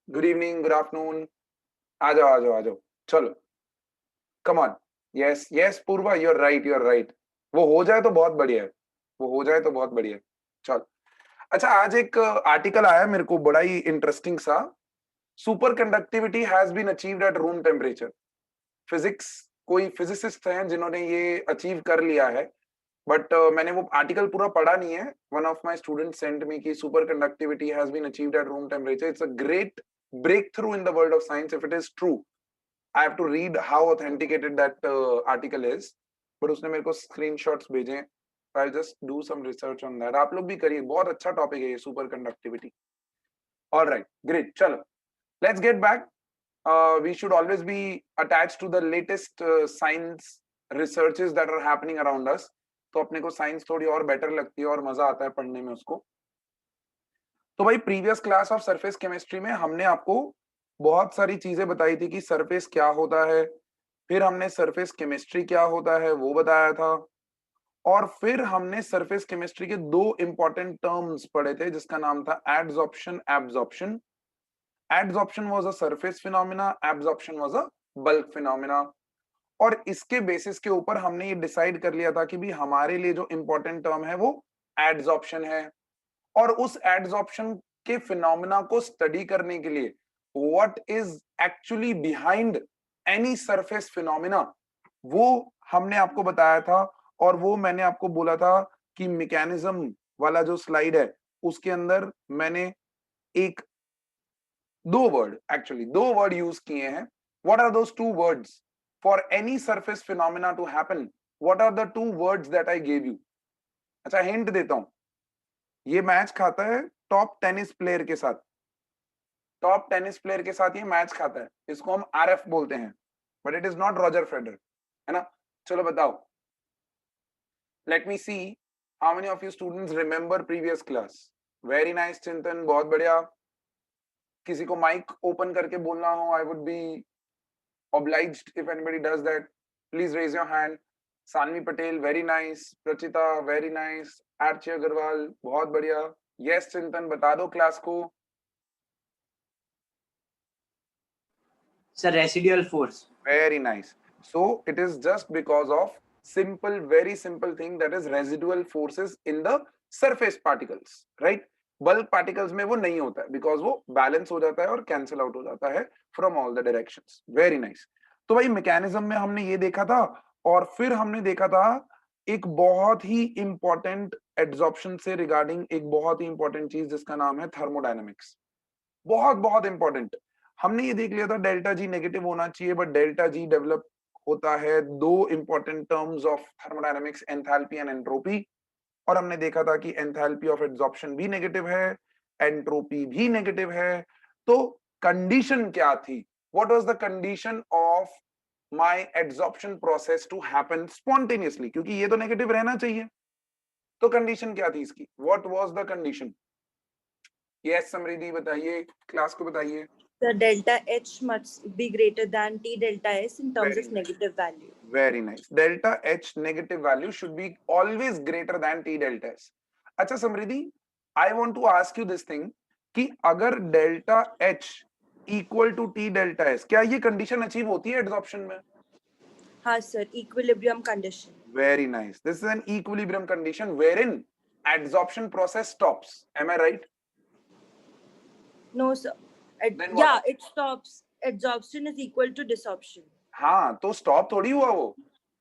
Good evening, good afternoon. आ जाओ आ जाओ आ जाओ, चलो come on. Yes yes Purva, you're right you're right. वो हो जाए तो बहुत बढ़िया है, वो हो जाए तो बहुत बढ़िया है। चल, अच्छा आज एक आर्टिकल आया मेरे को बड़ा ही इंटरेस्टिंग सा। Superconductivity has been achieved at room temperature. Physics, कोई फिजिसिस्ट हैं जिन्होंने ये अचीव कर लिया है, बट मैंने वो आर्टिकल पूरा पढ़ा नहीं है। One of my student sent me कि superconductivity has been achieved at room temperature. It's a great breakthrough in the world of science if it is true. I have to read how authenticated that article is, but उसने मेरे को screenshots भेजे। I just do some research on that. आप लोग भी करिए, बहुत अच्छा टॉपिक है ये superconductivity. All right, great, चलो let's get back. We should always be attached to the latest science researches that are happening around us. तो अपने को साइंस थोड़ी और बेटर लगती है और मजा आता है पढ़ने में उसको। तो भाई previous class of surface chemistry में हमने आपको बहुत सारी चीजें बताई थी कि सरफेस क्या होता है, फिर हमने सरफेस केमिस्ट्री क्या होता है वो बताया था, और फिर हमने सरफेस केमिस्ट्री के दो इंपॉर्टेंट टर्म्स पढ़े थे जिसका नाम था adsorption absorption. Adsorption was a surface phenomena, absorption was a bulk phenomena। और इसके बेसिस के ऊपर हमने ये डिसाइड कर लिया था कि भी हमारे लिए जो इंपॉर्टेंट टर्म है वो एडसॉर्प्शन है। और उस एडसॉर्प्शन के फिनोमिना को स्टडी करने के लिए what is actually behind any surface phenomena, वो हमने आपको बताया था। और वो मैंने आपको बोला था कि मैकेनिज्म वाला जो स्लाइड है उसके अंदर मैंने एक दो वर्ड यूज किए हैं। What are those two words for any surface phenomena to happen? What are the two words that I gave you? अच्छा हिंट देता हूं, ये मैच खाता है टॉप टेनिस प्लेयर के साथ। टॉप टेनिस प्लेयर के साथ ये मैच खाता है, इसको हम आरएफ बोलते हैं, but it is not Roger Federer, है ना? चलो बताओ, let me see how many of you students remember previous class. Very nice चिंतन, बहुत बढ़िया। किसी को माइक ओपन करके बोलना हो, I would be obliged if anybody does that. Please raise your hand. Sanvi Patel, very nice. Prachita, very nice. Archie Agarwal, बहुत बढ़िया। Yes चिंतन, बता दो क्लास को। Sir, residual force. Very nice. So it is just because of simple, very simple thing, that is residual forces in the surface particles, right? Bulk particles में वो नहीं होता है बिकॉज वो बैलेंस हो जाता है और कैंसिल आउट हो जाता है from all the directions. Very nice. तो भाई मैकेनिज्म में हमने ये देखा था, और फिर हमने देखा था एक बहुत ही इंपॉर्टेंट एड्सॉर्प्शन से रिगार्डिंग एक बहुत ही इंपॉर्टेंट चीज जिसका नाम है थर्मोडायनेमिक्स। बहुत बहुत इंपॉर्टेंट। हमने ये देख लिया था डेल्टा जी नेगेटिव होना चाहिए, बट डेल्टा जी डेवलप होता है दो important terms of thermodynamics, enthalpy and entropy. और हमने देखा था कि एंथैल्पी ऑफ एड्सॉर्प्शन भी नेगेटिव है, एंट्रोपी भी नेगेटिव है। तो कंडीशन क्या थी? What was the condition of my adsorption process to happen spontaneously? क्योंकि ये तो नेगेटिव रहना चाहिए। तो कंडीशन क्या थी इसकी? What was the condition? Yes Samriddhi बताइए, क्लास को बताइए। The delta H must be greater than T delta S in terms Very of nice. negative value. Very nice. Delta H negative value should be always greater than T delta S. अच्छा समृद्धि, I want to ask you this thing कि अगर delta H equal to T delta S, क्या ये condition achieve होती है adsorption में? हाँ sir, equilibrium condition. Very nice. This is an equilibrium condition wherein adsorption process stops. Am I right? No sir. Then what? Yeah, it stops. Adsorption is equal to desorption. हाँ, तो stop थोड़ी हुआ वो,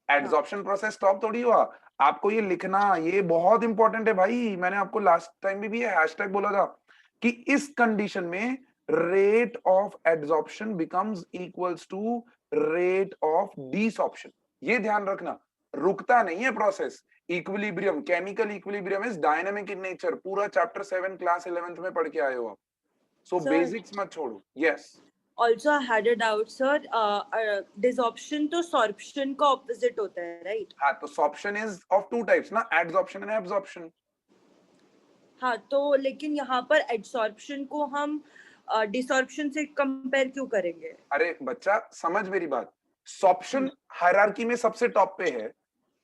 adsorption process stop थोड़ी हुआ। आपको ये लिखना, ये बहुत इंपॉर्टेंट है भाई। मैंने आपको लास्ट टाइम भी ये हैशटैग बोला था कि इस कंडीशन में rate of adsorption becomes equals to rate of desorption. ये ध्यान रखना, रुकता नहीं है process. Equilibrium, chemical equilibrium is dynamic in nature. पूरा चैप्टर 7 क्लास 11th में पढ़ के आए हो आप। सो बेसिक्स मत छोड़ो। Yes Also I had a doubt sir, desorption तो sorption का opposite होता है, right? हाँ, तो sorption is of two types ना, adsorption and absorption। हाँ, तो लेकिन यहाँ पर adsorption को हम desorption से compare क्यों करेंगे? अरे बच्चा समझ मेरी बात, sorption हायरार्की में सबसे टॉप पे है,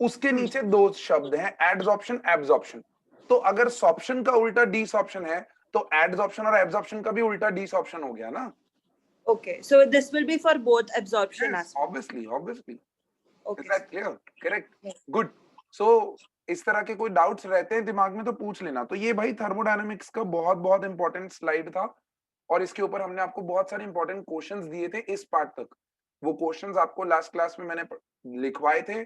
उसके नीचे दो शब्द हैं, adsorption, absorption। तो अगर sorption का उल्टा desorption है तो एड्सॉर्प्शन और एब्जॉर्प्शन का भी उल्टा डिसॉर्प्शन हो गया ना। Okay, so this will be for both absorption yes as well. Obviously is Okay, that sir. Clear? Correct, Yes. Good. So इस तरह के कोई डाउट्स रहते हैं दिमाग में तो पूछ लेना। तो ये भाई थर्मोडायनामिक्स का बहुत बहुत इंपॉर्टेंट स्लाइड था और इसके ऊपर हमने आपको बहुत सारे इंपॉर्टेंट क्वेश्चंस दिए थे इस पार्ट तक। वो क्वेश्चंस आपको लास्ट क्लास में मैंने लिखवाए थे।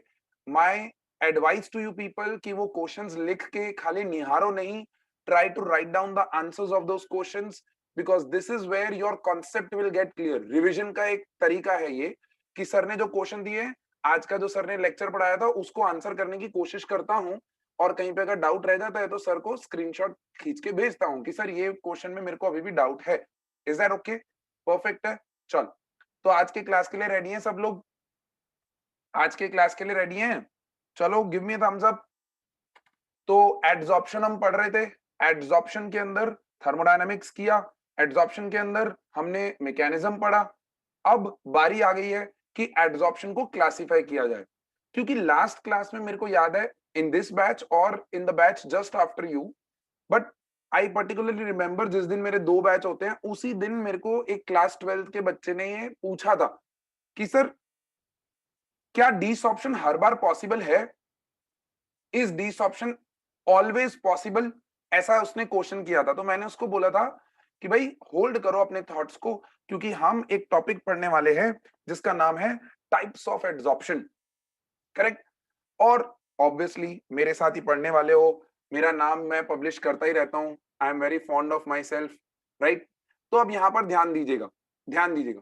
My advice to you people कि वो क्वेश्चंस लिख के खाली निहारो नहीं, try to write down the answers of those questions because this is where your concept will get clear. Revision का एक तरीका है ये कि सर ने जो क्वेश्चन दिए, आज का जो सर ने लेक्चर पढ़ाया था उसको आंसर करने की कोशिश करता हूँ और कहीं पे अगर डाउट रह जाता है तो सर को स्क्रीनशॉट खींच के भेजता हूँ कि सर ये क्वेश्चन में मेरे को अभी भी डाउट है। Is that okay? परफेक्ट है। चल, तो आज के क्लास के लिए रेडी हैं सब लोग? आज के क्लास के लिए रेडी हैं? चलो गिव मी थम्स अप। तो एड्सॉर्प्शन हम पढ़ रहे थे, एड्सॉर्प्शन के अंदर थर्मोडायनामिक्स किया, एड्सॉर्प्शन के अंदर हमने मैकेनिज्म पढ़ा। अब बारी आ गई है कि एड्सॉर्प्शन को क्लासिफाई किया जाए, क्योंकि लास्ट क्लास में मेरे को याद है इन दिस बैच और in the batch just after you, but I particularly remember जिस दिन मेरे 2 बैच होते हैं उसी दिन मेरे को एक क्लास 12th के बच्चे ने ये पूछा था कि सर क्या डिसऑर्प्शन हर बार पॉसिबल है? Is desorption always possible? ऐसा उसने क्वेश्चन किया था। तो मैंने उसको बोला था कि भाई होल्ड करो अपने थॉट्स को, क्योंकि हम एक टॉपिक पढ़ने वाले हैं जिसका नाम है टाइप्स ऑफ एड्सॉर्प्शन। करेक्ट? और ऑब्वियसली मेरे साथ ही पढ़ने वाले हो, मेरा नाम मैं पब्लिश करता ही रहता हूं, I am very fond of my self, right? तो अब यहां पर ध्यान दीजिएगा, ध्यान दीजिएगा।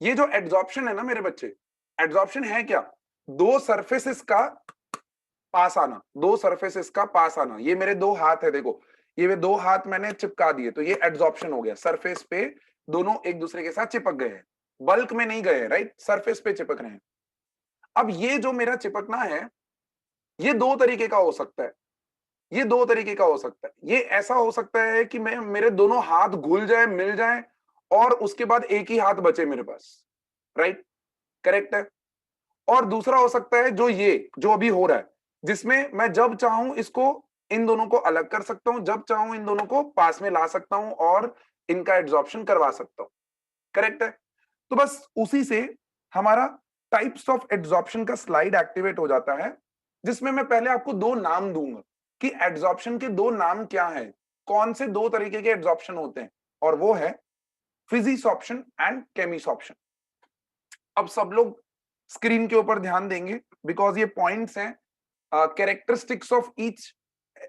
ये जो एड्सॉर्प्शन है ना मेरे बच्चे, एड्सॉर्प्शन है क्या? दो सरफेसेस का पास आना, दो सरफेसेस का पास आना। ये मेरे 2 हाथ है, देखो ये 2 हाथ मैंने चिपका दिए तो ये एड्सॉर्प्शन हो गया। सरफेस पे दोनों एक दूसरे के साथ चिपक गए हैं, बल्क में नहीं गए हैं, राइट? सरफेस पे चिपक रहे हैं। अब ये जो मेरा चिपकना है ये 2 तरीके का हो सकता है, ये 2 तरीके का हो सकता है। ये ऐसा हो सकता है कि मैं मेरे दोनों हाथ घुल जाए, मिल जाए और उसके बाद एक ही हाथ बचे मेरे पास, राइट? करेक्ट है। और दूसरा हो सकता है जो ये जो अभी हो रहा है, जिसमें मैं जब चाहूं इसको इन दोनों को अलग कर सकता हूं, जब चाहूं इन दोनों को पास में ला सकता हूं और इनका एड्सॉर्प्शन करवा सकता हूं। करेक्ट है। तो बस उसी से हमारा टाइप्स ऑफ एड्सॉर्प्शन का स्लाइड एक्टिवेट हो जाता है, जिसमें मैं पहले आपको 2 नाम दूंगा कि एड्सॉर्प्शन के 2 नाम क्या हैं, कौन से 2 तरीके के एड्सॉर्प्शन होते हैं, और वो है फिजिसॉर्प्शन एंड केमिसॉर्प्शन। अब सब लोग स्क्रीन के ऊपर ध्यान देंगे बिकॉज ये पॉइंट्स हैं, characteristics of each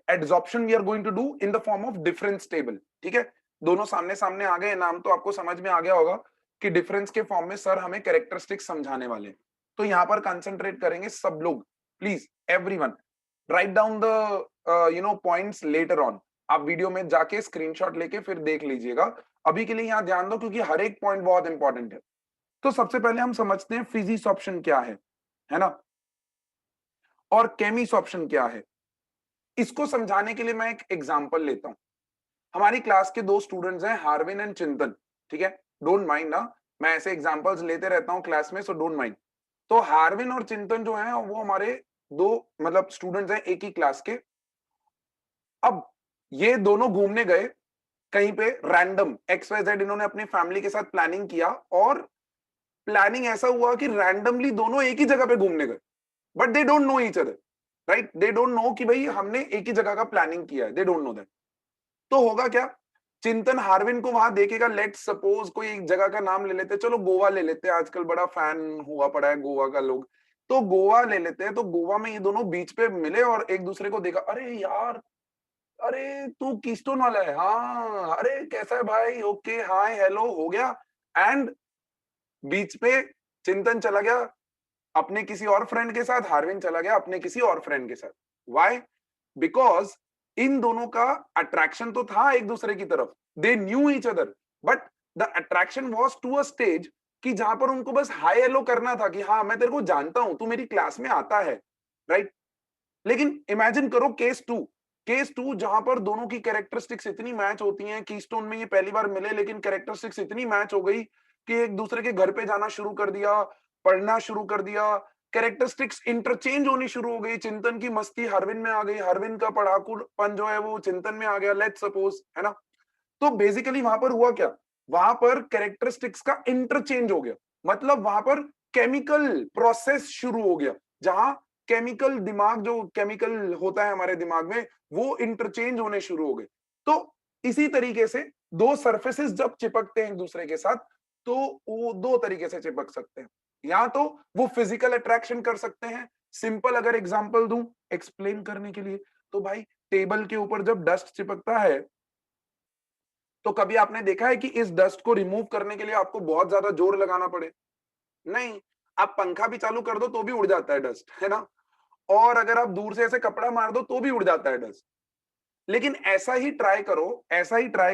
adsorption we are going to do in the form of difference table. ठीक है, दोनों सामने सामने आ गए नाम, तो आपको समझ में आ गया होगा कि डिफरेंस के फॉर्म में सर हमें कैरेक्टरिस्टिक्स समझाने वाले हैं। तो यहां पर कंसंट्रेट करेंगे सब लोग, please everyone right down the points later on. आप वीडियो में जाके स्क्रीनशॉट लेके फिर देख लीजिएगा। अभी के लिए यहाँ ध्यान दो क्योंकि हर एक पॉइंट बहुत इंपॉर्टेंट है। तो सबसे पहले हम समझते हैं फिजिसॉर्प्शन क्या है ना, और केमिसॉर्प्शन क्या है। इसको समझाने के लिए मैं एक एग्जांपल लेता हूं। हमारी क्लास के 2 स्टूडेंट्स हैं, हार्विन एंड चिंतन। ठीक है, डोंट माइंड ना, मैं ऐसे एग्जांपल्स लेते रहता हूं क्लास में, सो डोंट माइंड। तो हार्विन और चिंतन जो हैं वो हमारे 2 मतलब स्टूडेंट्स हैं एक ही क्लास के। अब ये दोनों घूमने गए कहीं पे रैंडम XYZ, इन्होंने अपनी फैमिली के साथ प्लानिंग किया और प्लानिंग ऐसा हुआ कि रैंडमली दोनों एक ही जगह पे घूमने गए, but they don't know each other, right? They don't know कि भाई हमने एक ही जगह का प्लानिंग किया है, दे डोंट नो दैट। तो होगा क्या, चिंतन हार्विन को वहां देखेगा, लेट्स सपोज कोई एक जगह का नाम ले लेते हैं, चलो गोवा ले लेते हैं, आजकल बड़ा फैन हुआ पड़ा है गोवा का लोग, तो गोवा ले लेते हैं। तो गोवा में ये दोनों बीच पे मिले और एक दूसरे को देखा, अरे यार, अरे तू कीस्टोन वाला है, हाँ, अरे कैसा है भाई, ओके हाय हेलो हो गया। एंड बीच पे चिंतन चला गया अपने किसी और फ्रेंड के साथ, हार्विन चला गया अपने किसी और फ्रेंड के साथ। व्हाई? बिकॉज इन दोनों का अट्रैक्शन तो था एक दूसरे की तरफ, they knew each other, but the attraction was to a stage कि जहां पर उनको बस हाय हेलो करना था कि हाँ मैं तेरे को जानता हूं, तू मेरी क्लास में आता है, राइट? लेकिन इमेजिन करो केस टू जहां पर दोनों की कैरेक्टरिस्टिक्स इतनी मैच होती हैं, कीस्टोन में ये पहली बार मिले लेकिन कैरेक्टरिस्टिक्स इतनी मैच हो गई कि एक दूसरे के घर पे जाना शुरू कर दिया, पढ़ना शुरू कर दिया, कैरेक्टरिस्टिक्स इंटरचेंज होनी शुरू हो गई। चिंतन की मस्ती हरविन में आ गई, हरविन का पढ़ाकूपन जो है वो चिंतन में आ गया, लेट्स सपोज, है ना? तो बेसिकली वहां पर हुआ क्या, वहां पर कैरेक्टरिस्टिक्स का इंटरचेंज हो गया, मतलब वहां पर केमिकल प्रोसेस शुरू हो गया, जहां केमिकल दिमाग जो केमिकल होता है हमारे दिमाग में वो इंटरचेंज होने शुरू हो गए। तो इसी तरीके से दो सरफेसेस जब चिपकते हैं एक दूसरे के साथ तो वो दो तरीके से चिपक सकते हैं, या तो वो फिजिकल अट्रैक्शन कर सकते हैं। सिंपल अगर एग्जांपल दूं एक्सप्लेन करने के लिए, तो भाई टेबल के ऊपर जब डस्ट चिपकता है तो कभी आपने देखा है कि इस डस्ट को रिमूव करने के लिए आपको बहुत ज्यादा जोर लगाना पड़े? नहीं, आप पंखा भी चालू कर दो तो भी उड़ जाता है डस्ट, है ना? और अगर आप दूर से ऐसे कपड़ा मार दो तो भी उड़ जाता है डस्ट। लेकिन ऐसा ही ट्राई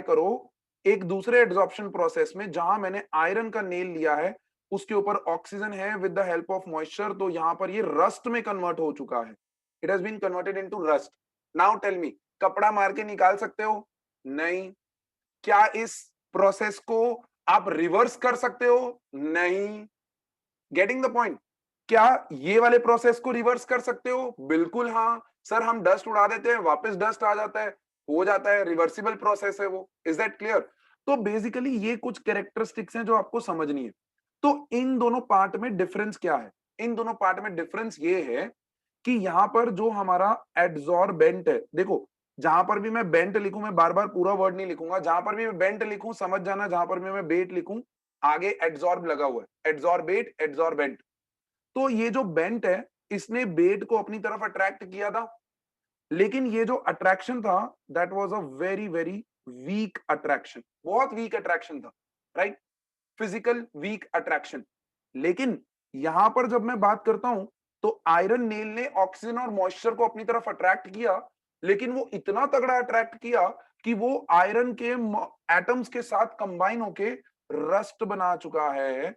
करो एक दूसरे एड्सॉर्प्शन प्रोसेस में जहां मैंने आयरन का नेल लिया है, उसके ऊपर ऑक्सीजन है with the help of moisture, तो यहां पर ये रस्ट में कन्वर्ट हो चुका है। It has been converted into rust. Now tell me, कपड़ा मार के निकाल सकते हो? नहीं। क्या इस प्रोसेस को आप रिवर्स कर सकते हो? नहीं। Getting the point? क्या ये वाले प्रोसेस को रिवर्स कर सकते हो? बिल्कुल हाँ। सर हम डस्ट उड़ा देते हैं वापस डस्ट आ जाता है, हो जाता है, रिवर्सिबल प्रोसेस है वो। Is that clear? तो बेसिकली ये कुछ कैरेक्टरिस्टिक्स हैं जो आपको समझनी है। तो इन दोनों पार्ट में डिफरेंस क्या है? इन दोनों पार्ट में डिफरेंस ये है कि यहां पर जो हमारा एड्सॉर्बेंट है, देखो जहां पर भी मैं बेंट लिखूं, मैं बार बार पूरा वर्ड नहीं लिखूंगा, जहां पर भी मैं बेंट लिखूं समझ जाना, जहां पर भी मैं बेट लिखूं आगे एड्सॉर्ब लगा हुआ है, एड्सॉर्बेट एड्सॉर्बेंट। तो ये जो बेंट है इसने बेट को अपनी तरफ अट्रैक्ट किया था, लेकिन ये जो अट्रैक्शन था that was a very very weak attraction, बहुत वीक अट्रैक्शन था, राइट? Physical weak attraction. लेकिन यहां पर जब मैं बात करता हूं तो आयरन नेल ने ऑक्सीजन और मॉइस्चर को अपनी तरफ अट्रैक्ट किया, लेकिन वो इतना तगड़ा अट्रैक्ट किया कि वो आयरन के एटम्स के साथ कंबाइन होके रस्ट बना चुका है।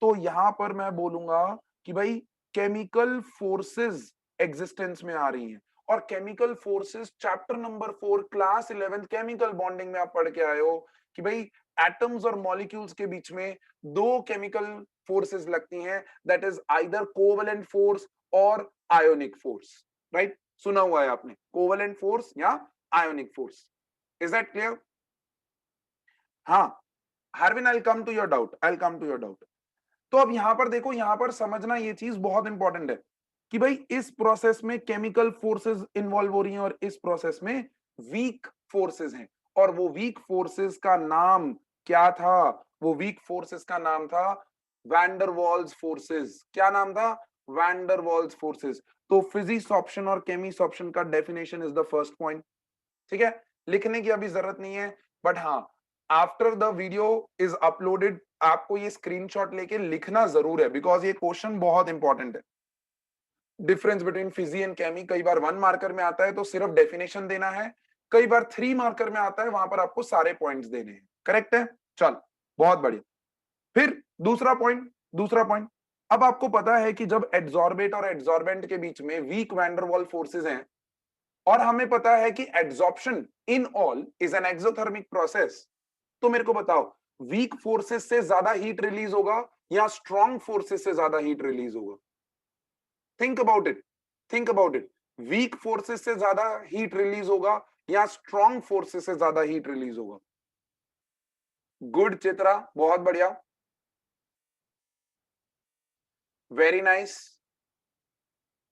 तो यहां पर मैं बोलूंगा कि भाई केमिकल फोर्सेस एग्जिस्टेंस में आ रही हैं। और chemical forces chapter number 4 class 11 chemical bonding में आप पढ़ के आए हो कि भाई एटम्स और मॉलिक्यूल्स के बीच में दो केमिकल फोर्सेस लगती हैं, that is either covalent force और आयोनिक फोर्स, राइट? सुना हुआ है आपने, कोवेलेंट फोर्स या ionic force. Is that clear? हाँ, Harvin, I come to your doubt, I come to your doubt. तो अब यहां पर देखो, यहां पर समझना ये चीज बहुत इंपॉर्टेंट है कि भाई इस प्रोसेस में केमिकल फोर्सेस इन्वॉल्व हो रही हैं और इस प्रोसेस में वीक फोर्सेस हैं। और वो वीक फोर्सेस का नाम क्या था? वो वीक फोर्सेस का नाम था वैंडरवॉल्स फोर्सेस। क्या नाम था? वैंडरवॉल्स फोर्सेस। तो फिजिक्स ऑप्शन और केमिक्स ऑप्शन का definition is the first point. ठीक है, लिखने की अभी जरूरत नहीं है, बट हाँ after the video is uploaded आपको ये स्क्रीनशॉट लेके लिखना जरूर है, बिकॉज ये क्वेश्चन बहुत इंपॉर्टेंट है। डिफरेंस बिटवीन फिजी एंड केमी कई बार 1 मार्कर में आता है तो सिर्फ डेफिनेशन देना है, कई बार 3 मार्कर में आता है वहां पर आपको सारे पॉइंट्स देने हैं। करेक्ट है? चल, बहुत बढ़िया। फिर दूसरा पॉइंट, अब आपको पता है कि जब एड्सॉर्बेट और एड्सॉर्बेंट के बीच में वीक वैंडरवॉल फोर्सेस हैं, और हमें पता है कि adsorption in all is an exothermic process, तो मेरे को बताओ वीक फोर्सेस से ज्यादा हीट रिलीज होगा या स्ट्रॉन्ग फोर्सेस से ज्यादा हीट रिलीज होगा? Think about it, think about it. Weak forces से ज्यादा हीट रिलीज होगा या स्ट्रॉन्ग फोर्सेस से ज्यादा हीट रिलीज होगा? गुड चित्रा, बहुत बढ़िया, वेरी नाइस,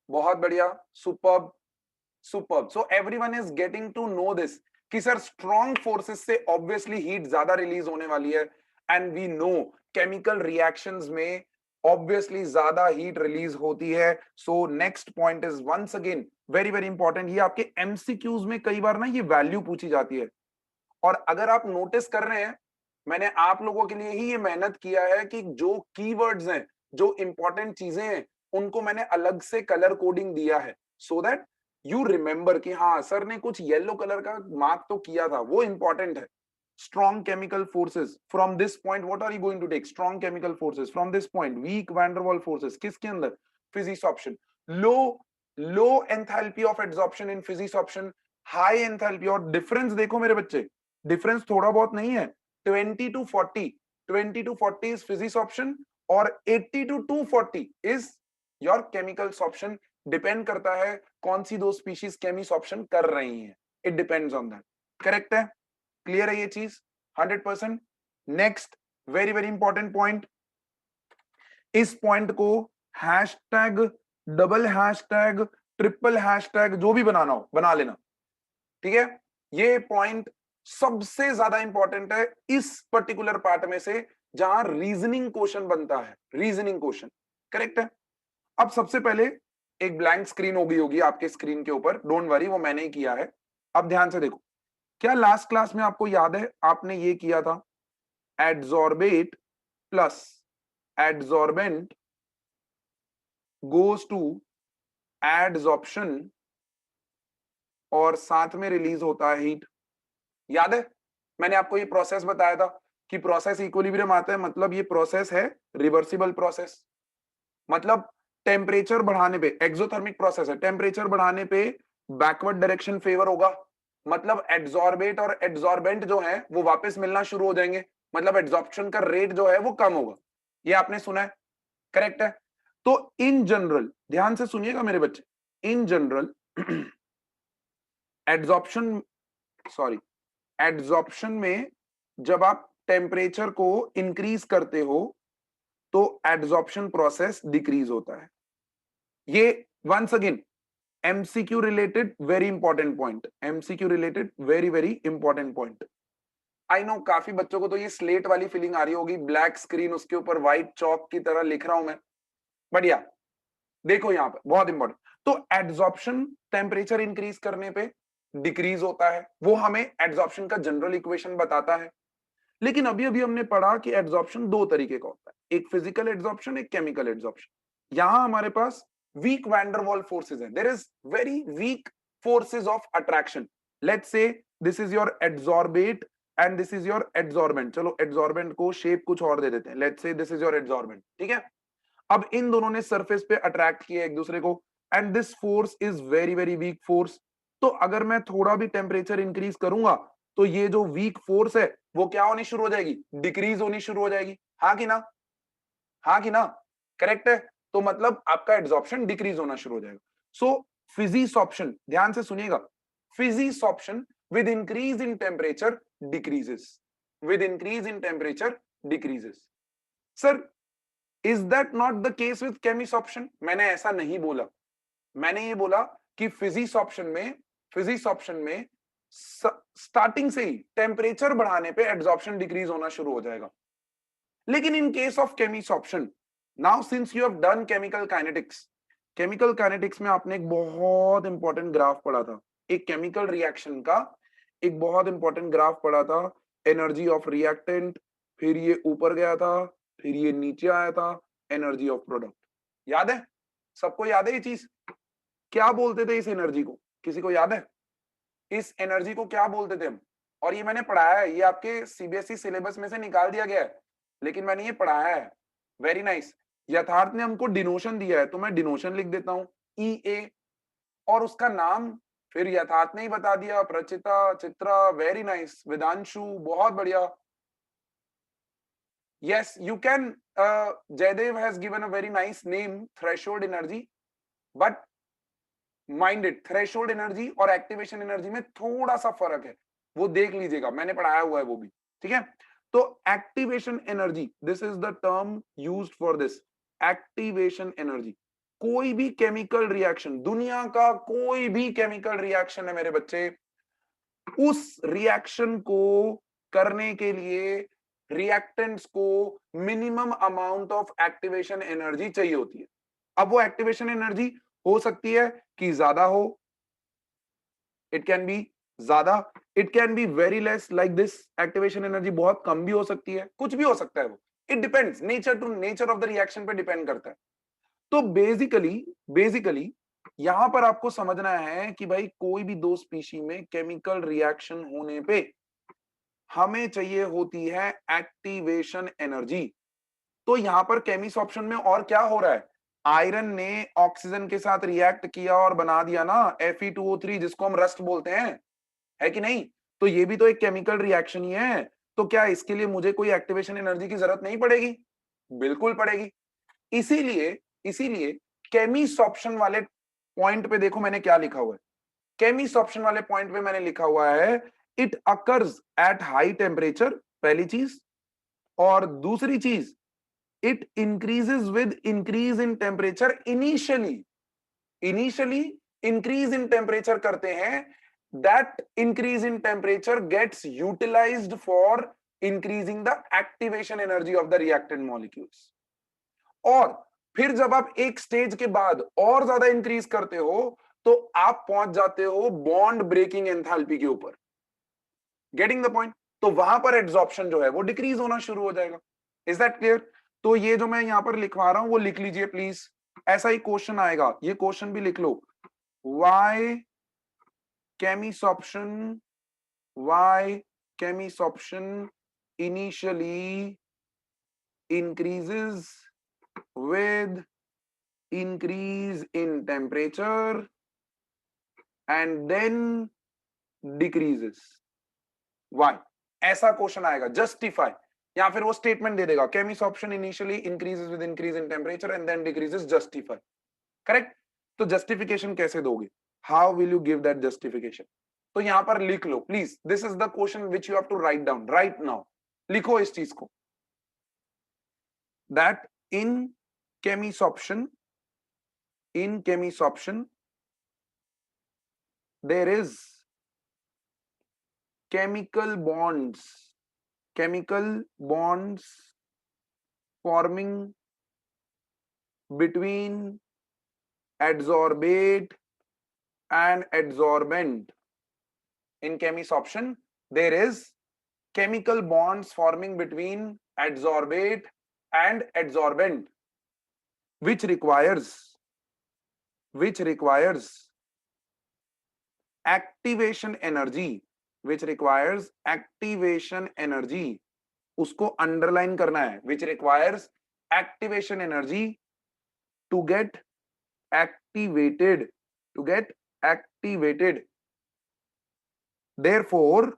बहुत बढ़िया, superb, superb. So everyone is getting to know this कि सर स्ट्रॉन्ग फोर्सेस से ऑब्वियसली हीट ज्यादा रिलीज होने वाली है, and we know chemical reactions में ऑब्वियसली ज्यादा हीट रिलीज होती है। So next point is once again very very important, ये आपके एमसीक्यूज में कई बार ना ये वैल्यू पूछी जाती है। और अगर आप नोटिस कर रहे हैं, मैंने आप लोगों के लिए ही ये मेहनत किया है कि जो कीवर्ड्स हैं, जो इंपॉर्टेंट चीजें हैं, उनको मैंने अलग से कलर कोडिंग दिया है, सो दैट यू रिमेंबर कि हाँ सर ने कुछ येलो कलर का मार्क तो किया था, वो इंपॉर्टेंट है। strong chemical forces from this point, what are you going to take? Strong chemical forces from this point, weak van der Waal forces किसके अंदर? physics option। low enthalpy of adsorption in physics option, high enthalpy। और difference देखो मेरे बच्चे, difference थोड़ा बहुत नहीं है, 20 to 40, 20 to 40 is physics option और 80 to 240 is your chemicals option। Depend करता है कौन सी दो स्पीशीज केमिस ऑप्शन कर रही हैं, it depends on that. Correct है? क्लियर है ये चीज 100%? Next very very important point, इस पॉइंट को hashtag, double hashtag, triple hashtag जो भी बनाना हो बना लेना, ठीक है? ये पॉइंट सबसे ज्यादा इंपॉर्टेंट है इस पर्टिकुलर पार्ट में से जहां रीजनिंग क्वेश्चन बनता है, रीजनिंग क्वेश्चन, करेक्ट है? अब सबसे पहले एक ब्लैंक स्क्रीन हो गई होगी आपके स्क्रीन के ऊपर, डोंट वरी, वो मैंने ही किया है। अब ध्यान से देखो, क्या लास्ट क्लास में आपको याद है आपने ये किया था, adsorbate plus adsorbent goes to adsorption और साथ में रिलीज होता है हीट, याद है? मैंने आपको ये प्रोसेस बताया था कि प्रोसेस इक्विलिब्रियम आता है, मतलब ये प्रोसेस है रिवर्सिबल प्रोसेस, मतलब टेम्परेचर बढ़ाने पे, एक्सोथर्मिक प्रोसेस है, टेम्परेचर बढ़ाने पे बैकवर्ड डायरेक्शन फेवर होगा, मतलब एड्सॉर्बेट और एड्सॉर्बेंट जो है वो वापस मिलना शुरू हो जाएंगे, मतलब एड्सॉर्प्शन का रेट जो है वो कम होगा। ये आपने सुना है, करेक्ट है? तो इन जनरल, ध्यान से सुनिएगा मेरे बच्चे, in general adsorption, sorry, adsorption में जब आप टेम्परेचर को इंक्रीज करते हो तो एड्सॉर्प्शन प्रोसेस डिक्रीज होता है। ये once again MCQ related very important point, MCQ related very very important point. I know काफी बच्चों को तो ये स्लेट वाली फीलिंग आ रही होगी, ब्लैक स्क्रीन उसके ऊपर व्हाइट चौक की तरह लिख रहा हूं मैं, बढ़िया। देखो यहां पर बहुत इंपॉर्टेंट, तो एड्सॉर्प्शन टेम्परेचर इंक्रीज करने पे डिक्रीज होता है, वो हमें एड्सॉर्प्शन का जनरल इक्वेशन बताता है। लेकिन अभी अभी हमने पढ़ा कि एड्सॉर्प्शन दो तरीके का होता है, एक फिजिकल एड्सॉर्प्शन, एक केमिकल एड्सॉर्प्शन। यहां हमारे पास वीक वैंडरवाल फोर्सेस है, there is very weak forces of attraction. Let's say this is your adsorbate and this is your adsorbent, चलो एड्सॉर्बेंट को शेप कुछ और दे देते हैं, let's say this is your adsorbent, ठीक है? अब इन दोनों ने सरफेस पे अट्रैक्ट किया एक दूसरे को and this force is very very weak force. तो अगर मैं थोड़ा भी टेम्परेचर इंक्रीज करूंगा तो ये जो वीक फोर्स है वो क्या होनी शुरू हो जाएगी, डिक्रीज होनी शुरू हो जाएगी, हाँ कि ना? हाँ कि ना? करेक्ट है? तो मतलब आपका एड्सॉर्प्शन डिक्रीज होना शुरू हो जाएगा। सो फिजिसॉर्प्शन, ध्यान से सुनिएगा, physisorption with increase in temperature decreases, with increase in temperature decreases. Sir is that not the case with chemisorption? मैंने ऐसा नहीं बोला, मैंने ये बोला कि फिजिसॉर्प्शन में स्टार्टिंग से ही टेम्परेचर बढ़ाने पे एड्सॉर्प्शन डिक्रीज होना शुरू हो जाएगा। लेकिन in case of chemisorption, now since you have done chemical kinetics, chemical kinetics में आपने एक बहुत इंपॉर्टेंट ग्राफ पढ़ा था, एक केमिकल रिएक्शन का एक बहुत इंपॉर्टेंट ग्राफ पढ़ा था, एनर्जी ऑफ रिएक्टेंट, फिर ये ऊपर गया था, फिर ये नीचे आया था, एनर्जी ऑफ प्रोडक्ट। याद है? सबको याद है ये चीज? क्या बोलते थे इस एनर्जी को, किसी को याद है? इस एनर्जी को क्या बोलते थे हम? और ये मैंने पढ़ाया है, ये आपके सीबीएसई सिलेबस में से निकाल दिया गया है, लेकिन मैंने ये पढ़ाया है। Very nice. यथार्थ ने हमको डिनोशन दिया है तो मैं डिनोशन लिख देता हूं, ई ए, और उसका नाम फिर यथार्थ ने ही बता दिया, प्रचिता, चित्रा, वेरी नाइस, वेदांशु, बहुत बढ़िया। Yes you can, Jaidev has given a very nice name, threshold energy, but minded, threshold energy और एक्टिवेशन एनर्जी में थोड़ा सा फर्क है, वो देख लीजिएगा, मैंने पढ़ाया हुआ है वो भी, ठीक है? तो activation energy, this is the term used for this, activation energy. कोई भी केमिकल रिएक्शन, दुनिया का कोई भी केमिकल रिएक्शन है मेरे बच्चे, उस रिएक्शन को करने के लिए रिएक्टेंट्स को minimum amount of activation energy चाहिए होती है। अब वो एक्टिवेशन एनर्जी हो सकती है कि ज्यादा हो, इट कैन बी ज्यादा, it can be very less, like this activation energy बहुत कम भी हो सकती है, कुछ भी हो सकता है वो, it depends, nature to nature of the reaction पे डिपेंड करता है। तो बेसिकली यहां पर आपको समझना है कि भाई कोई भी दो स्पीशी में केमिकल रिएक्शन होने पे हमें चाहिए होती है एक्टिवेशन एनर्जी। तो यहां पर केमिसॉर्प्शन में और क्या हो रहा है, आयरन ने ऑक्सीजन के साथ रिएक्ट किया और बना दिया ना Fe2O3, जिसको हम रस्ट बोलते हैं, है कि नहीं? तो ये भी तो एक केमिकल रिएक्शन ही है। तो क्या इसके लिए मुझे कोई एक्टिवेशन एनर्जी की जरूरत नहीं पड़ेगी? बिल्कुल पड़ेगी। इसीलिए इसीलिए केमिसॉर्प्शन वाले पॉइंट पे देखो मैंने क्या लिखा हुआ है, केमिसॉर्प्शन वाले पॉइंट पे मैंने लिखा हुआ है it occurs at high temperature, पहली चीज, और दूसरी चीज it increases with increase in temperature initially. Initially increase in temperature करते हैं, that increase in temperature gets utilized for increasing the activation energy of the reactant molecules. और फिर जब आप एक स्टेज के बाद और ज्यादा इंक्रीज करते हो तो आप पहुंच जाते हो बॉन्ड ब्रेकिंग एंथैल्पी के ऊपर। Getting the point? तो वहां पर एड्सॉर्प्शन जो है वो डिक्रीज होना शुरू हो जाएगा। Is that clear? तो ये जो मैं यहां पर लिखवा रहा हूं वो लिख लीजिए प्लीज, ऐसा ही क्वेश्चन आएगा, ये क्वेश्चन भी लिख लो। why chemisoption why chemisoption initially increases with increase in temperature and then decreases? why? ऐसा क्वेश्चन आएगा, जस्टिफाई, या फिर वो स्टेटमेंट दे देगा chemisoption initially increases with increase in temperature and then decreases, justify। Correct? तो जस्टिफिकेशन कैसे दोगे? How will you give that justification? तो यहां पर लिख लो please, this is the question which you have to write down right now. लिखो इस चीज को, that in chemisoption there is chemical bonds forming between adsorbate and adsorbent. In chemisoption there is chemical bonds forming between adsorbate and adsorbent which requires activation energy, उसको underline करना है, which requires activation energy to get activated, therefore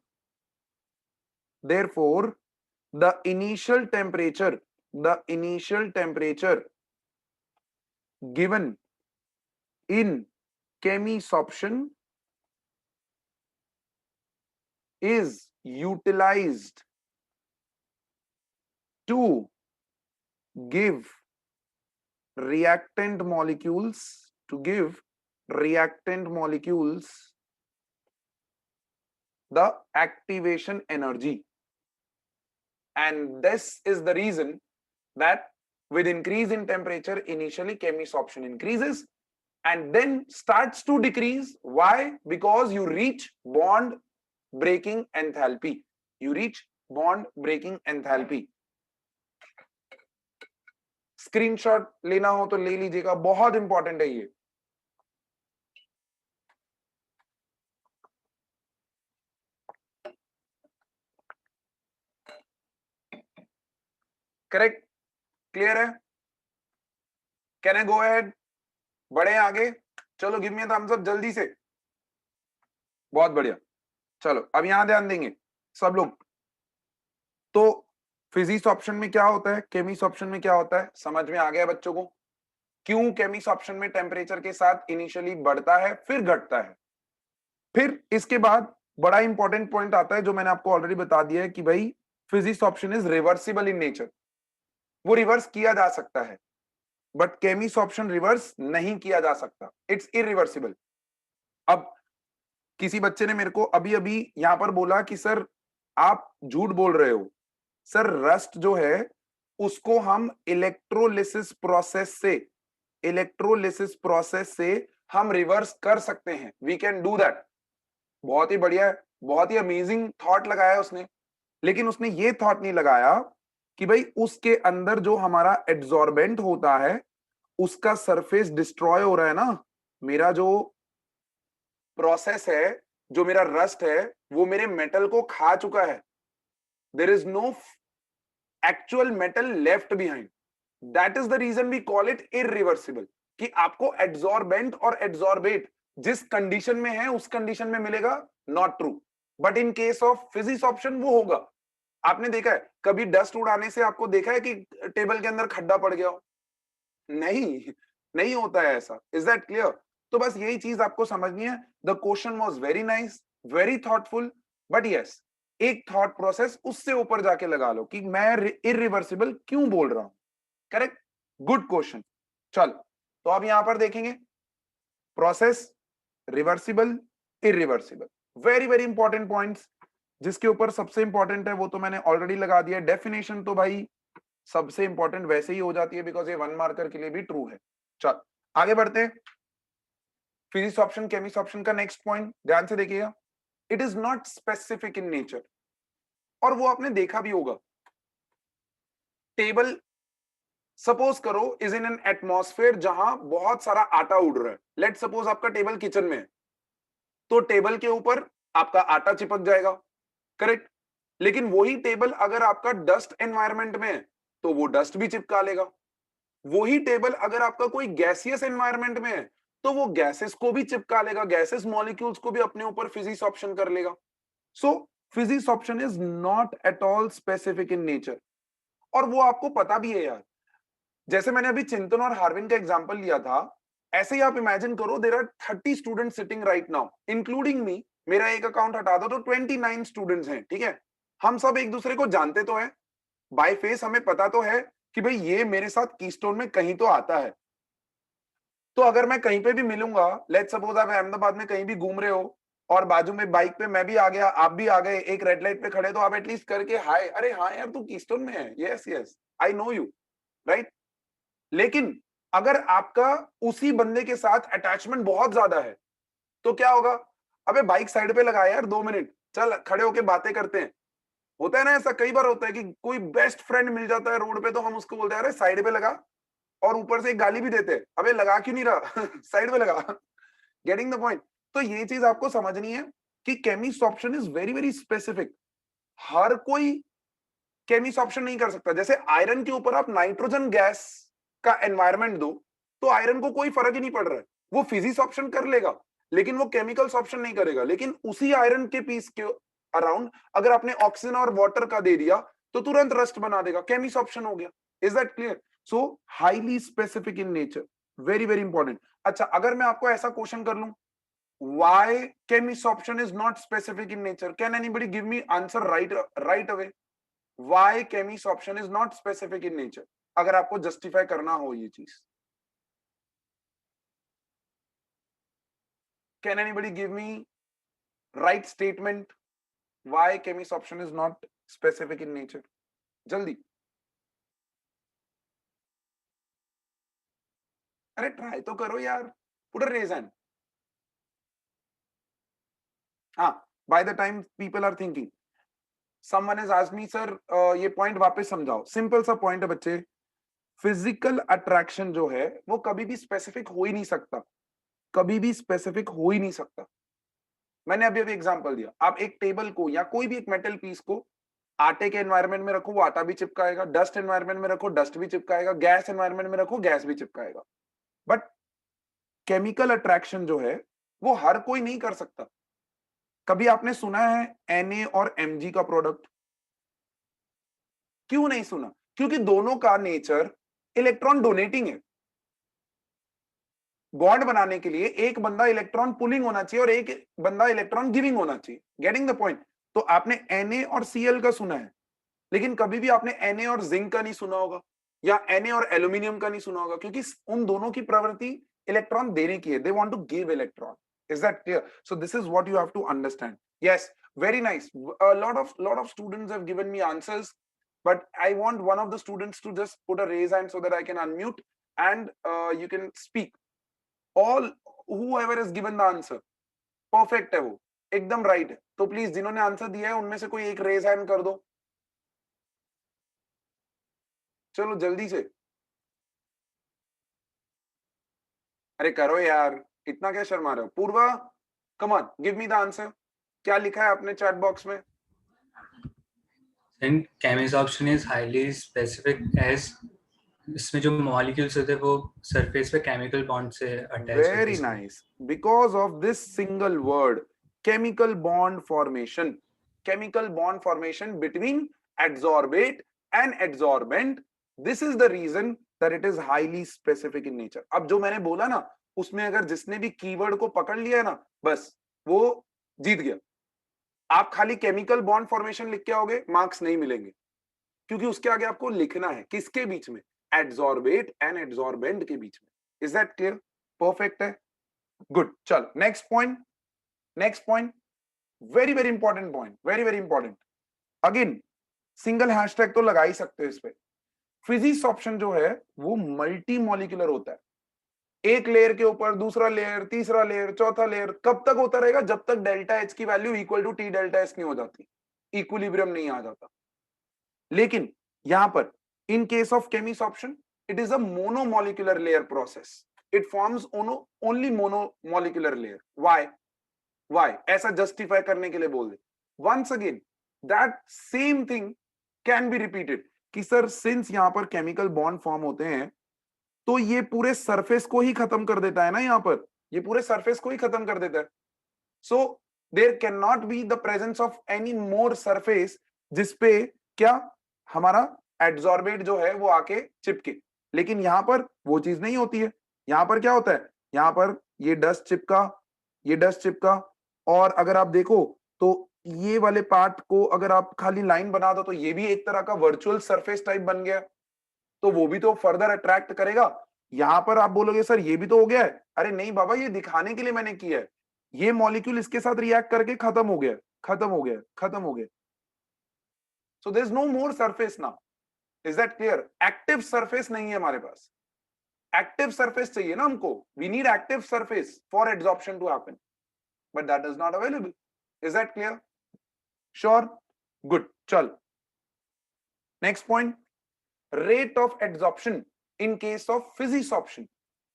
the initial temperature given in chemisoption is utilized to give reactant molecules the activation energy, and this is the reason that with increase in temperature initially chemisoption increases and then starts to decrease. Why? Because you reach bond breaking enthalpy. Screenshot लेना हो तो ले लीजिएगा, बहुत important है ये। Correct? Clear है? Can I go ahead? बढ़े आगे? चलो give me a thumbs up जल्दी से। बहुत बढ़िया, चलो अब यहां ध्यान देंगे सब लोग। तो फिजिक्स ऑप्शन में क्या होता है, केमिक्स ऑप्शन में क्या होता है, समझ में आ गया बच्चों को? क्यों केमिक्स ऑप्शन में टेम्परेचर के साथ इनिशियली बढ़ता है फिर घटता है। फिर इसके बाद बड़ा इंपॉर्टेंट पॉइंट आता है जो मैंने आपको ऑलरेडी बता दिया है कि भाई physics option is reversible in nature, वो रिवर्स किया जा सकता है, बट केमिक्स ऑप्शन रिवर्स नहीं किया जा सकता, इट्स इरिवर्सिबल। अब किसी बच्चे ने मेरे को अभी अभी यहां पर बोला कि सर आप झूठ बोल रहे हो, सर रस्ट जो है उसको हम इलेक्ट्रोलिसिस प्रोसेस से हम रिवर्स कर सकते हैं, वी कैन डू दैट। बहुत ही बढ़िया है, बहुत ही अमेजिंग थॉट लगाया उसने, लेकिन उसने ये थॉट नहीं लगाया कि भाई उसके अंदर जो हमारा एड्सॉर्बेंट होता है उसका सरफेस डिस्ट्रॉय हो रहा है ना, मेरा जो प्रोसेस है, जो मेरा रस्ट है वो मेरे मेटल को खा चुका है, there is no actual metal left behind, that is the reason we call it irreversible, कि आपको एड्सॉर्बेंट और एड्सॉर्बेट जिस कंडीशन में है उस कंडीशन में मिलेगा, not true. But in case of physics option वो होगा। आपने देखा है कभी डस्ट उड़ाने से आपको देखा है कि टेबल के अंदर खड्डा पड़ गया हो? नहीं होता है ऐसा। Is that clear? तो बस यही चीज आपको समझनी है। The question was very nice, very thoughtful, but yes, एक थॉट प्रोसेस उससे ऊपर जाके लगा लो कि मैं इरिवर्सिबल क्यों बोल रहा हूं। Correct, good question. चल, तो अब यहां पर देखेंगे process, reversible, irreversible, very very important points. जिसके ऊपर सबसे इंपॉर्टेंट है वो तो मैंने ऑलरेडी लगा दिया। डेफिनेशन तो भाई सबसे इंपॉर्टेंट वैसे ही हो जाती है बिकॉज ये 1 मार्कर के लिए भी ट्रू है। चल आगे बढ़ते हैं। फिजिक्स ऑप्शन, केमिस्ट्री ऑप्शन का नेक्स्ट पॉइंट ध्यान से देखिएगा। It is not specific in nature. और वो आपने देखा भी होगा, टेबल सपोज करो इज इन एन एटमॉस्फेयर जहां बहुत सारा आटा उड़ रहा है। लेट सपोज आपका टेबल किचन में है, तो टेबल के ऊपर आपका आटा चिपक जाएगा। करेक्ट, लेकिन वही टेबल अगर आपका डस्ट एनवायरनमेंट में है तो वो डस्ट भी चिपका लेगा। वही टेबल अगर आपका कोई गैसियस एनवायरनमेंट में है तो वो गैसेस को भी चिपका लेगा, गैसेस मॉलिक्यूल्स को भी अपने ऊपर फिजिक्स ऑप्शन कर लेगा। सो physics option is not at all specific in nature. और वो आपको पता भी है यार। जैसे मैंने अभी चिंतन और हार्विन का एग्जांपल लिया था, ऐसे ही आप इमेजिन करो there are 30 students sitting right now including me. मेरा एक अकाउंट हटा दो तो 29 स्टूडेंट्स हैं, ठीक है। हम सब एक दूसरे को जानते तो हैं, बाय फेस हमें पता तो है कि भाई ये मेरे साथ कीस्टोन में कहीं तो आता है। तो अगर मैं कहीं पे भी मिलूंगा, लेट्स सपोज आप अहमदाबाद में कहीं भी घूम रहे हो और बाजू में बाइक पे मैं भी आ गया, आप भी आ गए, एक रेड लाइट पे खड़े, तो आप एटलीस्ट करके हाय, अरे हाँ यार तू कीस्टोन में है, yes yes I know you, right. लेकिन अगर आपका उसी बंदे के साथ अटैचमेंट बहुत ज्यादा है तो क्या होगा? अबे बाइक साइड पे लगा यार, 2 मिनट चल खड़े होके बातें करते हैं। होता है ना ऐसा, कई बार होता है कि कोई बेस्ट फ्रेंड मिल जाता है रोड पे तो हम उसको बोलते हैं अरे साइड पे लगा, और ऊपर से एक गाली भी देते हैं, अबे लगा क्यों नहीं रहा साइड में लगा। Getting the point. तो ये चीज आपको समझनी है कि chemisorption is very very specific. हर कोई केमिस्ट ऑप्शन नहीं कर सकता। जैसे आयरन के ऊपर आप नाइट्रोजन गैस का एनवायरनमेंट दो तो आयरन को कोई फर्क ही नहीं पड़ रहा है, वो फिजिक्स ऑप्शन कर लेगा लेकिन वो केमिकल्स ऑप्शन नहीं करेगा। लेकिन उसी आयरन के पीस के अराउंड अगर आपने ऑक्सीजन और वाटर का दे दिया तो तुरंत रस्ट बना देगा, केमिस्ट ऑप्शन हो गया। Is that clear? So highly specific in nature, very very important. अच्छा, अगर मैं आपको ऐसा क्वेश्चन कर लूं, why chemist option is not specific in nature, can anybody give me answer right away? why chemist option is not specific in nature, अगर आपको justify करना हो ये चीज। can anybody give me right statement why chemist option is not specific in nature? जल्दी, अरे try तो करो यार, पुट अ रेज हैंड। हाँ, by the time people are thinking, someone has asked me sir ये पॉइंट वापस समझाओ। Simple सा पॉइंट है बच्चे, फिजिकल अट्रैक्शन जो है वो कभी भी स्पेसिफिक हो ही नहीं सकता, कभी भी स्पेसिफिक हो ही नहीं सकता। मैंने अभी अभी एग्जांपल दिया, आप एक टेबल को या कोई भी एक मेटल पीस को आटे के एनवायरनमेंट में रखो वो आटा भी चिपकाएगा, डस्ट एनवायरनमेंट में रखो डस्ट भी चिपकाएगा, गैस एनवायरनमेंट में रखो गैस भी चिपकाएगा। बट केमिकल अट्रैक्शन जो है वो हर कोई नहीं कर सकता। कभी आपने सुना है Na और Mg का प्रोडक्ट? क्यों नहीं सुना? क्योंकि दोनों का नेचर इलेक्ट्रॉन डोनेटिंग है। बॉन्ड बनाने के लिए एक बंदा इलेक्ट्रॉन पुलिंग होना चाहिए और एक बंदा इलेक्ट्रॉन गिविंग होना चाहिए। Getting the point? तो आपने Na और Cl का सुना है, लेकिन कभी भी आपने Na और जिंक का नहीं सुना होगा या Na और एल्यूमिनियम का नहीं सुना होगा, क्योंकि उन दोनों की प्रवृत्ति इलेक्ट्रॉन देने की है। They want to give electron. Is that clear? So this is what you have to understand. Yes, very nice. A lot of students have given me answers, but I want one of the students to just put a raise hand so that I can unmute and you can speak. All whoever has given the answer perfect है, वो एकदम right है। तो please जिन्होंने answer दिया है उनमें से कोई एक रेज हैंड कर दो, चलो जल्दी से। अरे करो यार, इतना क्या शर्मा रहे हो? Purva, come on give me the answer. क्या लिखा है आपने चैट बॉक्स में? And chemist option is highly specific as इसमें जो मॉलिक्यूल्स होते हैं वो सरफेस पे केमिकल बॉन्ड से अटैच होते हैं। Very nice, because of this single word, chemical bond formation. Chemical bond formation between adsorbate and adsorbent, this is the reason that it is highly specific in nature. अब जो मैंने बोला ना, उसमें अगर जिसने भी कीवर्ड को पकड़ लिया है ना, बस वो जीत गया। आप खाली केमिकल बॉन्ड फॉर्मेशन लिख के आओगे, मार्क्स नहीं मिलेंगे, क्योंकि उसके आगे आपको लिखना है किसके बीच में, एडसॉर्बेट एंड एडसॉर्बेंट के बीच में। Is that clear? परफेक्ट है, गुड। चल next point, next point, very very important point, very very important. Again single hashtag तो लगा ही सकते हो इस पे। फिजिक्स ऑप्शन जो है वो मल्टी मॉलिक्यूलर होता है, एक लेयर के ऊपर दूसरा लेयर, तीसरा लेयर, चौथा लेयर, कब तक होता रहेगा? जब तक डेल्टा एच की value equal to T delta S नहीं हो जाती, इक्विलिब्रियम नहीं आ जाता। लेकिन यहां पर in case of chemisorption it is a monomolecular layer process, it forms only monomolecular layer. Why ऐसा जस्टिफाई करने के लिए बोल दे। Once again that same thing can be repeated कि सर सिंस यहां पर केमिकल बॉन्ड फॉर्म होते हैं तो ये पूरे सरफेस को ही खत्म कर देता है ना, यहां पर ये पूरे सरफेस को ही खत्म कर देता है। So there cannot be the presence of any more surface जिसपे क्या हमारा एड्सॉर्बेट जो है वो आके चिपके। लेकिन यहां पर वो चीज नहीं होती है। यहां पर क्या होता है, यहां पर ये डस्ट चिपका, ये डस्ट चिपका, और अगर आप देखो तो ये वाले पार्ट को अगर आप खाली लाइन बना दो तो ये भी एक तरह का वर्चुअल सरफेस टाइप बन गया, तो वो भी तो फर्दर अट्रैक्ट करेगा। यहां पर आप बोलोगे सर ये भी तो हो गया है, अरे नहीं बाबा, ये दिखाने के लिए मैंने किया है, ये मॉलिक्यूल इसके साथ रिएक्ट करके खत्म हो गया, खत्म हो गया, खत्म हो गया। So there is no more surface now. Is that clear? Active surface नहीं है हमारे पास, एक्टिव सरफेस चाहिए ना हमको, we need active surface for adsorption to happen, but that is not available. Is that clear? Sure, good. चल next point, rate of adsorption in case of Fisis option,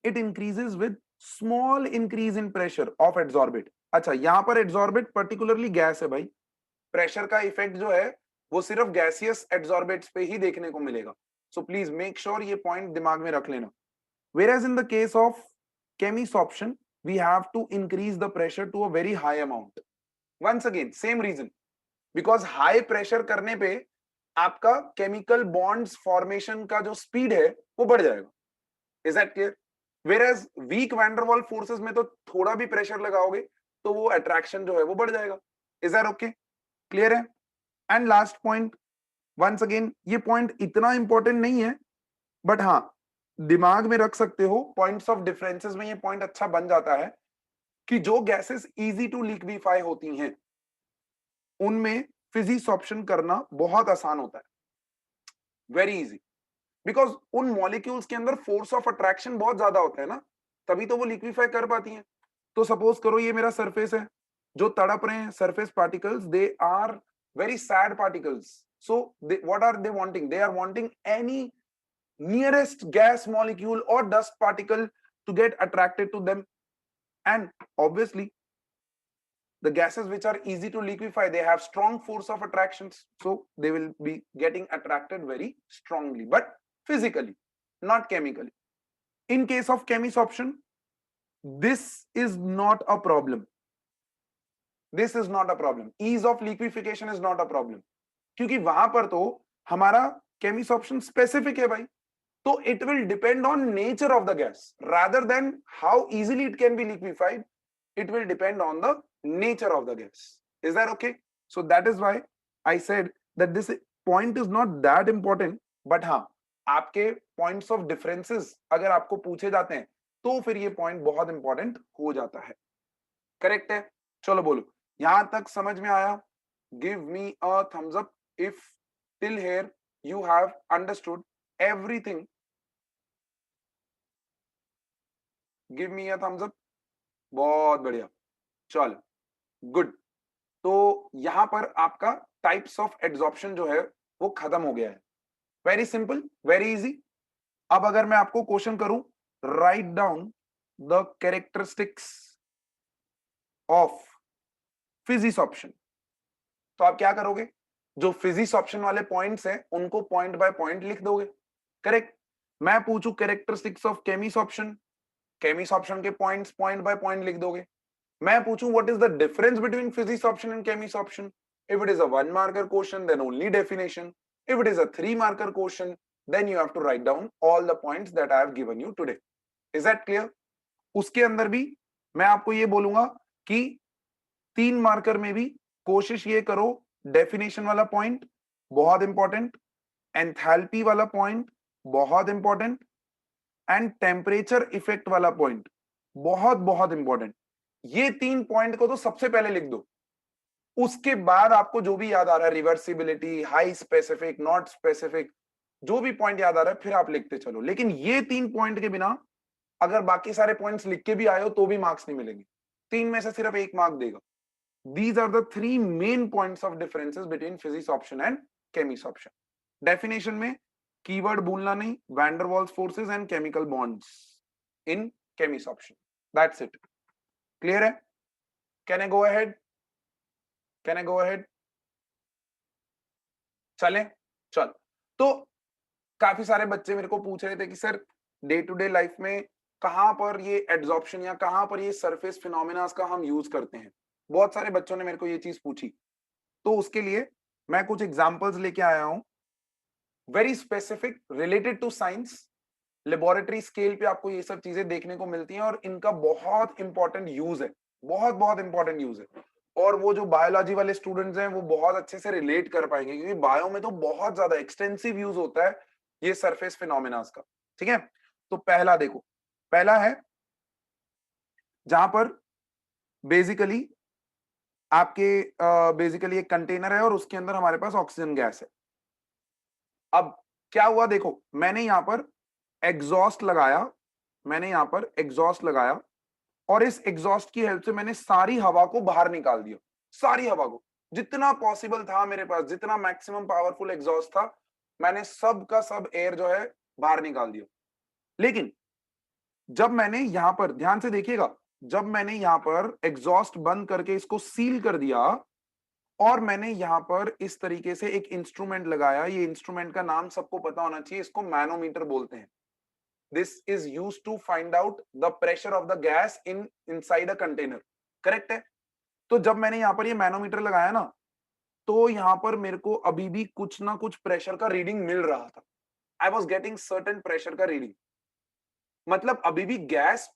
it increases with small increase in pressure of adsorbate। अच्छा, यहां पर adsorbate particularly gas है भाई, pressure का effect जो है वो सिर्फ गैसियस एड्सॉर्बेट्स पे ही देखने को मिलेगा। सो प्लीज मेक श्योर ये पॉइंट दिमाग में रख लेना। Whereas in the case of Chemis option, we have to increase the pressure to a very high amount. Once again, same reason, because high pressure करने पे आपका केमिकल बॉन्ड्स फॉर्मेशन का जो स्पीड है वो बढ़ जाएगा। Is that clear? Whereas weak van der Waals forces में तो थोड़ा भी प्रेशर लगाओगे तो वो अट्रैक्शन जो है वो बढ़ जाएगा। Is that okay? क्लियर है? And last point, once again ये पॉइंट इतना इंपॉर्टेंट नहीं है, बट हाँ दिमाग में रख सकते हो, पॉइंट्स ऑफ डिफरेंसेस में ये पॉइंट अच्छा बन जाता है कि जो गैसेस इजी टू लिक्विफाई होती हैं उनमें फिजिक्स ऑप्शन करना बहुत आसान होता है, वेरी इजी, बिकॉज उन मॉलिक्यूल्स के अंदर फोर्स ऑफ अट्रैक्शन बहुत ज्यादा होता है ना, तभी तो वो लिक्विफाई कर पाती हैं। तो सपोज करो ये मेरा सरफेस है, जो तड़प रहे हैं surface particles, they are very sad particles, so what are they wanting? They are wanting any nearest gas molecule or dust particle to get attracted to them, and obviously the gases which are easy to liquefy, they have strong force of attractions, so they will be getting attracted very strongly, but physically, not chemically. In case of chemis option, this is not a problem, this is not a problem, ease of liquefaction is not a problem, क्योंकि वहां पर तो हमारा chemis option specific है भाई, so it will depend on nature of the gas rather than how easily it can be liquefied. It will depend on the nature of the gas. Is that okay? So that is why I said that this point is not that important, but हाँ आपके points of differences अगर आपको पूछे जाते हैं तो फिर ये point बहुत important हो जाता है। Correct है? चलो बोलो, यहां तक समझ में आया? Give me a thumbs up if till here you have understood everything. Give me a thumbs up. बहुत बढ़िया, चल गुड। तो यहां पर आपका टाइप्स ऑफ एड्सॉर्प्शन जो है वो खत्म हो गया है। Very simple, very easy. अब अगर मैं आपको क्वेश्चन करूं, right down the characteristics of physics option, तो आप क्या करोगे? जो फिजिक्स ऑप्शन वाले पॉइंट्स हैं उनको पॉइंट बाय पॉइंट लिख दोगे। करेक्ट? मैं पूछूं characteristics of chemisorption, chemisorption के पॉइंट्स पॉइंट बाय पॉइंट लिख दोगे। मैं पूछूं what is the difference between physisorption and chemisorption, if it is a 1 marker question then only definition, if it is a 3 marker question then you have to write down all the points that I have given you today. Is that clear? उसके अंदर भी मैं आपको ये बोलूंगा कि 3 marker में भी कोशिश ये करो, डेफिनेशन वाला पॉइंट बहुत इंपॉर्टेंट, एंथैल्पी वाला पॉइंट बहुत इंपॉर्टेंट, एंड टेम्परेचर इफेक्ट वाला पॉइंट बहुत बहुत इंपॉर्टेंट। ये 3 पॉइंट को तो सबसे पहले लिख दो। उसके बाद आपको जो भी याद आ रहा है, reversibility, high specific, not specific, जो भी पॉइंट याद आ रहा है फिर आप लिखते चलो। लेकिन ये 3 पॉइंट के बिना अगर बाकी सारे पॉइंट्स लिख के भी आए हो तो भी मार्क्स नहीं मिलेंगे। 3 में से सिर्फ 1 मार्क देगा। These are the 3 main points of differences between physics option and chemis option. Definition में कीवर्ड भूलना नहीं, van der Waals forces and chemical bonds in chemis option. That's it. Clear है? Can I go ahead? Can I go ahead? चलें? चल। तो काफी सारे बच्चे मेरे को पूछ रहे थे कि sir day to day life में कहां पर ये एड्सॉर्प्शन या कहां पर ये सरफेस फिनोमेना का हम यूज करते हैं। बहुत सारे बच्चों ने मेरे को ये चीज पूछी, तो उसके लिए मैं कुछ एग्जांपल्स लेके आया हूं, very specific, related to science. Laboratory scale पे आपको ये सब चीजें देखने को मिलती हैं और इनका बहुत इंपॉर्टेंट यूज है, बहुत बहुत इंपॉर्टेंट यूज है। और वो जो बायोलॉजी वाले स्टूडेंट्स हैं वो बहुत अच्छे से रिलेट कर पाएंगे, क्योंकि बायो में तो बहुत ज्यादा एक्सटेंसिव यूज होता है ये सरफेस फिनोमेना का। ठीक है, तो पहला देखो, पहला है जहां पर बेसिकली आपके बेसिकली एक कंटेनर है और उसके अंदर हमारे पास ऑक्सीजन गैस है। अब क्या हुआ देखो, मैंने यहां पर एग्जॉस्ट लगाया, मैंने यहां पर एग्जॉस्ट लगाया और इस एग्जॉस्ट की हेल्प से मैंने सारी हवा को बाहर निकाल दिया। सारी हवा को जितना पॉसिबल था मेरे पास, जितना मैक्सिमम पावरफुल एग्जॉस्ट था, मैंने सब का सब एयर जो है बाहर निकाल दिया। लेकिन जब मैंने यहां पर ध्यान से देखिएगा, जब मैंने यहां पर एग्जॉस्ट बंद करके इसको सील कर दिया और मैंने यहां पर इस तरीके से एक इंस्ट्रूमेंट लगाया, ये इंस्ट्रूमेंट का नाम सबको पता होना चाहिए, इसको मैनोमीटर बोलते हैं। This is used to find out the pressure of the gas inside a container. Correct है? तो जब मैंने यहां पर ये मैनोमीटर लगाया ना, तो यहां पर मेरे को अभी भी कुछ ना कुछ प्रेशर का रीडिंग मिल रहा था। I was getting certain pressure का रीडिंग, मतलब अभी भी गैस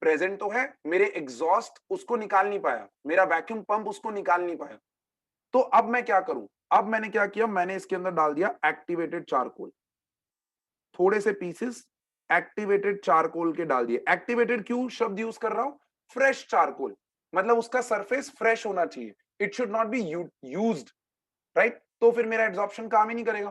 प्रेजेंट तो है, मेरे एग्जॉस्ट उसको निकाल नहीं पाया, मेरा वैक्यूम पंप उसको निकाल नहीं पाया। तो अब मैं क्या करूं? अब मैंने क्या किया, मैंने इसके अंदर डाल दिया एक्टिवेटेड चारकोल, थोड़े से पीसेस एक्टिवेटेड चारकोल के डाल दिए। एक्टिवेटेड क्यों शब्द यूज कर रहा हूं? फ्रेश चारकोल, मतलब उसका सरफेस फ्रेश होना चाहिए, it should not be used, right? तो फिर मेरा एब्जॉर्प्शन काम ही नहीं करेगा।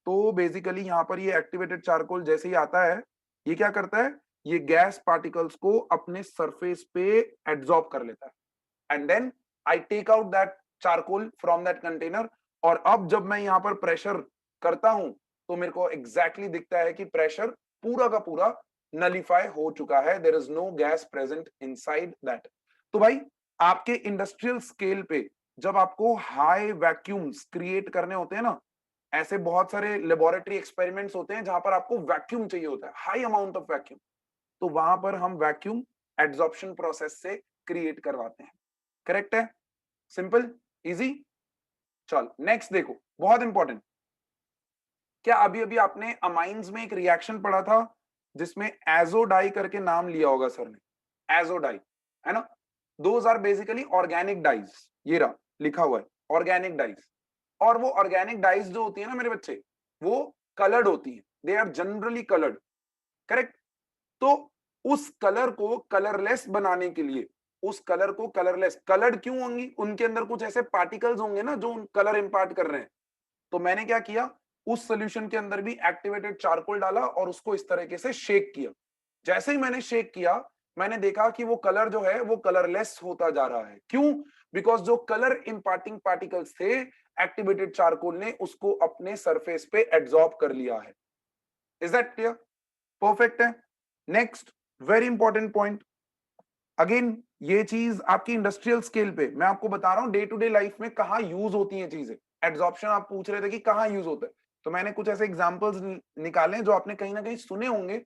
तो बेसिकली यहां पर ये एक्टिवेटेड चारकोल जैसे ही आता है, ये क्या करता है, ये गैस पार्टिकल्स को अपने सरफेस पे एब्जॉर्ब कर लेता है and then I take out that charcoal from that container. और अब जब मैं यहां पर प्रेशर करता हूं तो मेरे को एग्जैक्टली दिखता है कि प्रेशर पूरा का पूरा नलीफाई हो चुका है, there is no gas present inside that. तो भाई आपके इंडस्ट्रियल स्केल पे जब आपको हाई वैक्यूम्स क्रिएट करने होते हैं ना, ऐसे बहुत सारे लेबोरेटरी एक्सपेरिमेंट्स होते हैं जहां पर आपको वैक्यूम चाहिए होता है, हाई अमाउंट ऑफ वैक्यूम, तो वहां पर हम वैक्यूम एड्सॉर्प्शन प्रोसेस से क्रिएट करवाते हैं। करेक्ट है? Simple, easy. चल नेक्स्ट देखो, बहुत इंपॉर्टेंट, क्या अभी अभी आपने अमाइंस में एक रिएक्शन पढ़ा था जिसमें एजोडाई करके नाम लिया होगा सर ने, एजोडाई, है ना? Those are basically organic dyes, ये रहा लिखा हुआ है ऑर्गेनिक डाइज। और वो ऑर्गेनिक डाइज जो होती है ना मेरे बच्चे, वो कलर्ड होती है, they are generally coloured. Correct? तो उस कलर को कलरलेस बनाने के लिए, उस कलर को कलरलेस, कलर्ड क्यों होंगी? उनके अंदर कुछ ऐसे पार्टिकल्स होंगे ना जो कलर इंपार्ट कर रहे हैं। तो मैंने क्या किया, उस सोल्यूशन के अंदर भी एक्टिवेटेड चारकोल डाला और उसको इस तरीके से शेक किया। जैसे ही मैंने शेक किया, मैंने देखा कि वो कलर जो है वो कलरलेस होता जा रहा है। क्यों? बिकॉज जो कलर इंपार्टिंग पार्टिकल्स थे, एक्टिवेटेड चारकोल ने उसको अपने सरफेस पे एब्जॉर्ब कर लिया है। Is that clear? परफेक्ट है। Next very important point, again ये चीज आपकी इंडस्ट्रियल स्केल पे मैं आपको बता रहा हूं, डे टू डे लाइफ में कहां यूज होती हैं चीजें। एब्जॉर्प्शन आप पूछ रहे थे कि कहां यूज होता है, तो मैंने कुछ ऐसे एग्जांपल्स निकाले जो आपने कहीं ना कहीं सुने होंगे,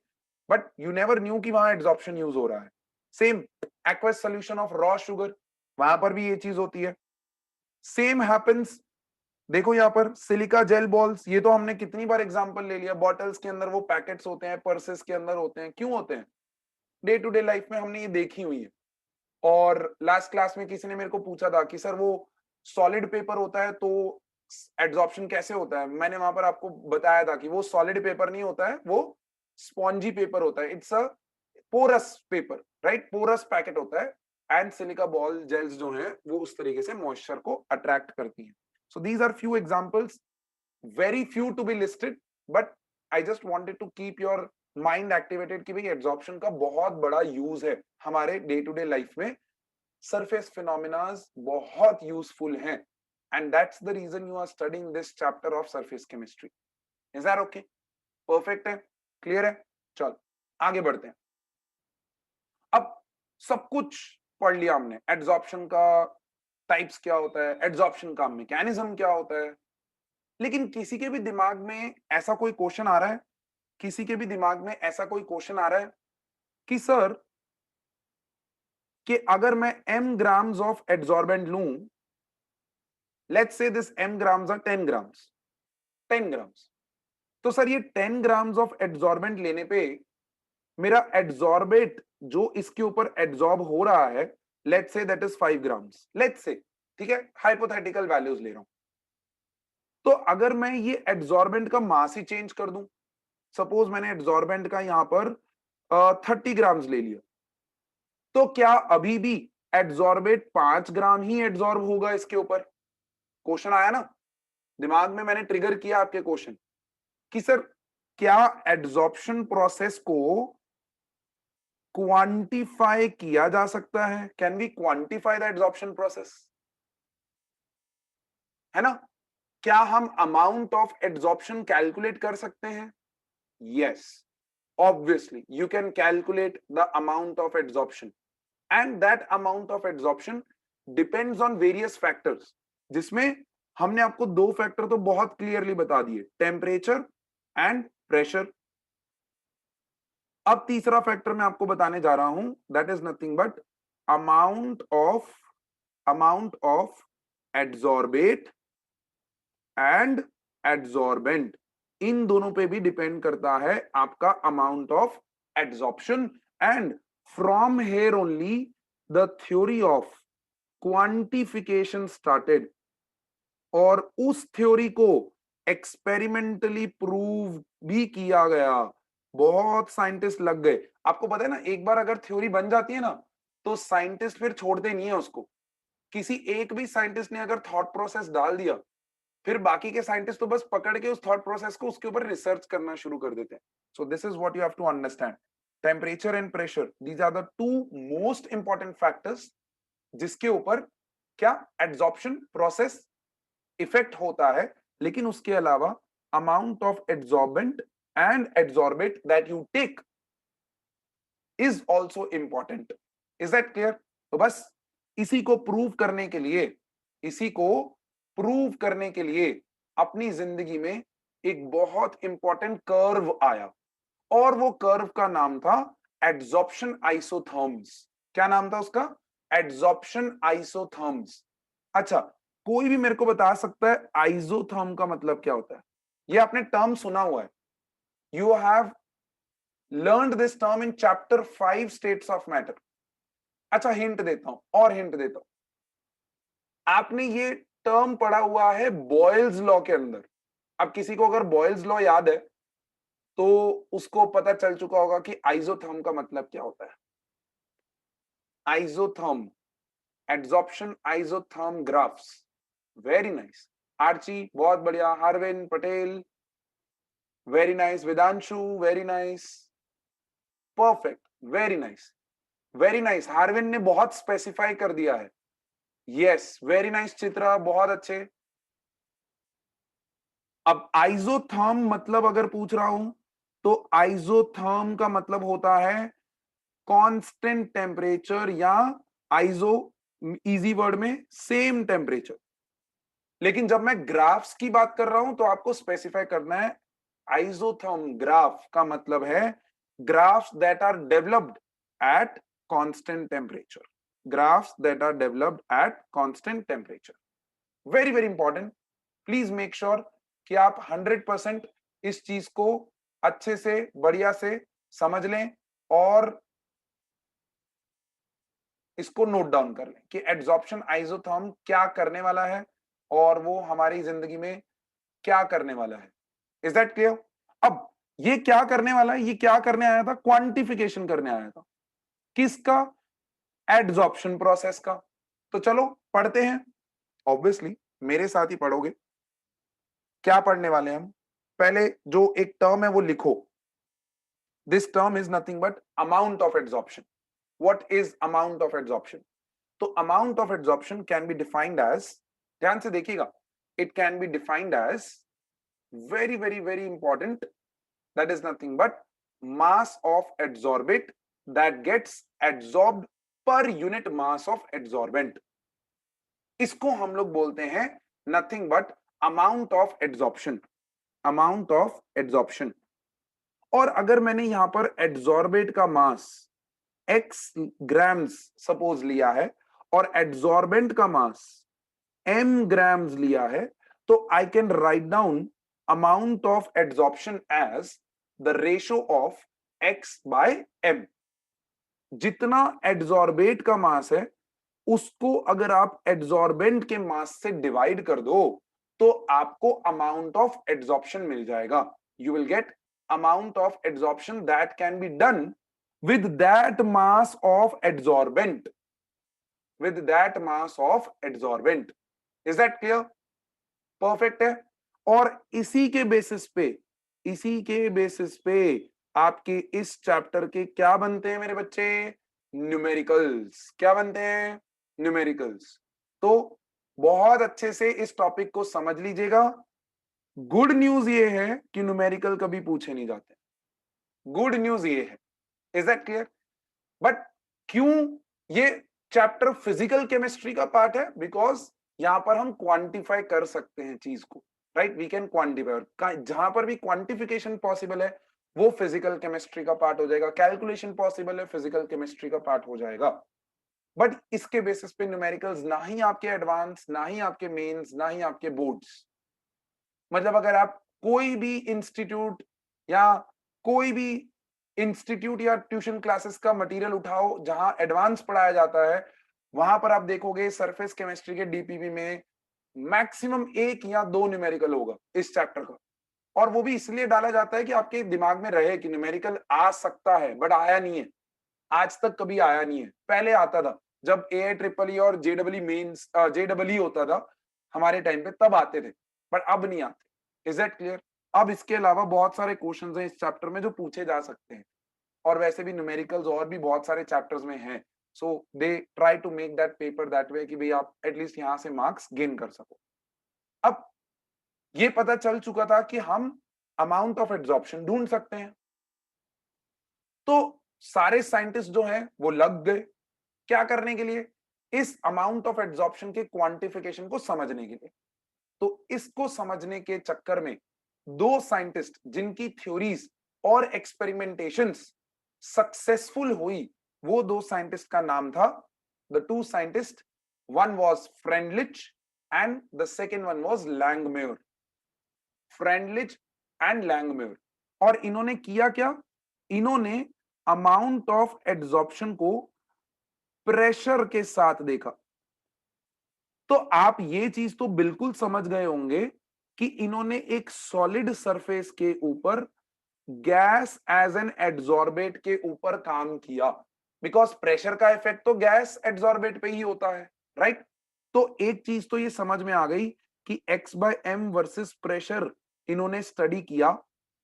बट यू नेवर न्यू कि वहां एब्जॉर्प्शन यूज हो रहा है। Same aqueous solution of raw sugar, वहां पर भी ये चीज होती है। सेम हैपेंस, देखो यहाँ पर सिलिका जेल बॉल्स, ये तो हमने कितनी बार एग्जांपल ले लिया, बॉटल्स के अंदर वो पैकेट्स होते हैं, पर्सेस के अंदर होते हैं, क्यों होते हैं? डे टू डे लाइफ में हमने ये देखी हुई है। और लास्ट क्लास में किसी ने मेरे को पूछा था कि सर वो सॉलिड पेपर होता है तो एड्सॉर्प्शन कैसे होता है, मैंने वहां पर आपको बताया था कि वो सॉलिड पेपर नहीं होता है, वो स्पॉन्जी पेपर होता है, it's a porous paper, right, porous packet होता है, एंड सिलिका बॉल जेल्स जो हैं वो उस तरीके से मॉइस्चर को अट्रैक्ट करती हैं. So these are few examples, very few to be listed, but I just wanted to keep your mind activated कि भाई एड्सॉर्प्शन का बहुत बड़ा यूज है हमारे डे टू डे लाइफ में, सरफेस फिनोमिनास बहुत यूजफुल हैं, and that's the reason you are studying this chapter of surface chemistry. Is that okay? Perfect है, clear है. चल आगे बढ़ते हैं. अब सब कुछ पढ़ लिया हमने, एड्सॉर्प्शन का टाइप्स क्या होता है, एड्सॉर्प्शन का मैकेनिज्म क्या होता है, लेकिन किसी के भी दिमाग में ऐसा कोई क्वेश्चन आ रहा है, किसी के भी दिमाग में ऐसा कोई क्वेश्चन आ रहा है कि सर कि अगर मैं m grams of adsorbent लूं, let's say this m grams are 10 grams, 10 grams, तो सर ये 10 grams of adsorbent लेने पे मेरा adsorbate जो इसके ऊपर adsorb हो रहा है, let's say that is 5 grams, let's say, ठीक है, hypothetical values ले रहा हूं. तो अगर मैं ये adsorbent का मास ही चेंज कर दूं, सपोज मैंने adsorbent का यहां पर 30 grams ले लिया, तो क्या अभी भी adsorbate 5 ग्राम ही adsorb होगा इसके ऊपर? क्वेश्चन आया ना दिमाग में, मैंने ट्रिगर किया आपके क्वेश्चन कि सर क्या एड्सॉर्प्शन प्रोसेस को क्वांटिफाई किया जा सकता है? Can we quantify the adsorption process? है ना, क्या हम अमाउंट ऑफ एड्सॉर्प्शन कैलकुलेट कर सकते हैं? Yes, obviously you can calculate the amount of adsorption, and that amount of adsorption depends on various factors, जिसमें हमने आपको दो फैक्टर तो बहुत क्लियरली बता दिए, टेम्परेचर एंड प्रेशर. अब तीसरा फैक्टर मैं आपको बताने जा रहा हूं, that is nothing but amount of adsorbate and adsorbent. इन दोनों पे भी डिपेंड करता है आपका amount of adsorption, and from here only the theory of quantification started, और उस थ्योरी को एक्सपेरिमेंटली प्रूव भी किया गया. बहुत साइंटिस्ट लग गए. आपको पता है ना, एक बार अगर थ्योरी बन जाती है ना तो साइंटिस्ट फिर छोड़ते नहीं है उसको. किसी एक भी साइंटिस्ट ने अगर थॉट प्रोसेस डाल दिया, फिर बाकी के साइंटिस्ट तो बस पकड़ के उस थॉट प्रोसेस को उसके ऊपर रिसर्च करना शुरू कर देते हैं. So this is what you have to understand. Temperature and pressure, these are the two most important factors जिसके ऊपर क्या एड्सॉर्प्शन प्रोसेस इफेक्ट होता है. लेकिन उसके अलावा amount of adsorbent and adsorbate that you take is also important. Is that clear? तो बस इसी को प्रूव करने के लिए अपनी जिंदगी में एक बहुत इंपॉर्टेंट कर्व आया, और वो कर्व का नाम था एड्सॉर्प्शन आइसोथर्म्स. क्या नाम था उसका? Adsorption isotherms. अच्छा, कोई भी मेरे को बता सकता है आइसोथर्म का मतलब क्या होता है? ये आपने टर्म सुना हुआ है, you have learned this term in chapter 5 states of matter. अच्छा, हिंट देता हूं, और हिंट देता हूं, आपने ये टर्म पढ़ा हुआ है बॉयल्स लॉ के अंदर. अब किसी को अगर बॉयल्स लॉ याद है तो उसको पता चल चुका होगा कि आइसोथर्म का मतलब क्या होता है. Isotherm, adsorption isotherm graphs. Very nice Archi, बहुत बढ़िया. Harvin Patel, very nice. Vedanshu, very nice. Perfect, very nice, very nice. Harvin ने बहुत स्पेसिफाई कर दिया है. यस, वेरी नाइस चित्रा, बहुत अच्छे. अब आइसोथर्म मतलब अगर पूछ रहा हूं तो आइसोथर्म का मतलब होता है कांस्टेंट टेम्परेचर, या आइसो इजी वर्ड में सेम टेम्परेचर. लेकिन जब मैं ग्राफ्स की बात कर रहा हूं तो आपको स्पेसिफाई करना है आइसोथर्म ग्राफ का मतलब है graphs that are developed at constant temperature. Graphs that are developed at constant temperature. Very very important. Please make sure कि आप 100% इस चीज को अच्छे से बढ़िया से समझ लें, और इसको नोट डाउन कर लें कि एड्सॉर्प्शन आइसोथर्म क्या करने वाला है और वो हमारी जिंदगी में क्या करने वाला है। Is that clear? अब ये क्या करने वाला है, ये क्या करने आया था, क्वांटिफिकेशन करने आया था। किसका? एड्सॉर्प्शन प्रोसेस का। तो चलो पढ़ते हैं, ऑब्वियसली मेरे साथ ही पढ़ोगे। क्या पढ़ने वाले हैं हम? पहले जो एक टर्म है वो लिखो। This term is nothing but amount of adsorption. What is amount of adsorption? तो amount of adsorption can be defined as, ध्यान से देखिएगा, it can be defined as very very very important, that is nothing but mass of adsorbate that gets adsorbed per unit mass of adsorbent. इसको हम लोग बोलते हैं nothing but amount of adsorption, amount of adsorption। और अगर मैंने यहां पर adsorbate का मास x ग्राम्स सपोज लिया है और adsorbent का मास m ग्राम्स लिया है, तो I can write down amount of adsorption as the ratio of x by m। जितना एड्सॉर्बेट का मास है उसको अगर आप एड्सॉर्बेंट के मास से डिवाइड कर दो तो आपको अमाउंट ऑफ एड्सॉर्प्शन मिल जाएगा। You will get amount of adsorption that can be done with that mass of adsorbent, with that mass of adsorbent। is that clear? Perfect है। और इसी के बेसिस पे आपके इस चैप्टर के क्या बनते हैं मेरे बच्चे? न्यूमेरिकल्स। क्या बनते हैं? न्यूमेरिकल्स। तो बहुत अच्छे से इस टॉपिक को समझ लीजिएगा। गुड न्यूज ये है कि न्यूमेरिकल कभी पूछे नहीं जाते। गुड न्यूज ये है। Is that clear? बट क्यों ये चैप्टर फिजिकल केमिस्ट्री का पार्ट है? बिकॉज यहां पर हम क्वांटिफाई कर सकते हैं चीज को, राइट? We can quantify. जहां पर भी क्वांटिफिकेशन पॉसिबल है वो फिजिकल केमिस्ट्री का पार्ट हो जाएगा, कैलकुलेशन पॉसिबल है फिजिकल केमिस्ट्री का पार्ट हो जाएगा। बट इसके बेसिस पे न्यूमेरिकल्स ना ही आपके एडवांस, ना ही आपके मेंस, ना ही आपके बोर्ड्स। मतलब अगर आप कोई भी इंस्टीट्यूट या ट्यूशन क्लासेस का मटेरियल उठाओ जहां एडवांस पढ़ाया जाता है, वहां पर आप देखोगे सरफेस केमिस्ट्री के डीपीवी में मैक्सिमम 1 या 2 न्यूमेरिकल होगा इस चैप्टर का। और वो भी इसलिए डाला जाता है कि आपके दिमाग में रहे कि न्यूमेरिकल आ सकता है, बट आया नहीं है, आज तक कभी आया नहीं है। पहले आता था जब AIEEE और JEE होता था हमारे टाइम पे, तब आते थे, बट अब नहीं आते। Is that clear? अब इसके अलावा बहुत सारे क्वेश्चंस हैं इस चैप्टर में जो पूछे जा सकते हैं, और वैसे भी न्यूमेरिकल्स और भी बहुत सारे चैप्टर्स में हैं। So they try to make that paper that way कि भाई आप एटलीस्ट यहां से मार्क्स गेन कर सको। अब ये पता चल चुका था कि हम अमाउंट ऑफ एड्सॉर्प्शन ढूंढ सकते हैं, तो सारे साइंटिस्ट जो हैं वो लग गए क्या करने के लिए? इस अमाउंट ऑफ एड्सॉर्प्शन के क्वांटिफिकेशन को समझने के लिए। तो इसको समझने के चक्कर में 2 साइंटिस्ट जिनकी थ्योरीज और एक्सपेरिमेंटेशंस सक्सेसफुल हुई, वो 2 साइंटिस्ट का नाम था, the 2 scientist, one was Freundlich and the second one was Langmuir. Freundlich and Langmuir. और इन्होंने किया क्या? इन्होंने अमाउंट ऑफ एड्सॉर्प्शन को प्रेशर के साथ देखा। तो आप ये चीज तो बिल्कुल समझ गए होंगे कि इन्होंने एक सॉलिड सरफेस के ऊपर गैस एज एन एड्सॉर्बेट के ऊपर काम किया, बिकॉज प्रेशर का इफेक्ट तो गैस एड्सॉर्बेट पे ही होता है, राइट? तो एक चीज तो ये समझ में आ गई कि x/m वर्सेस प्रेशर इन्होंने स्टडी किया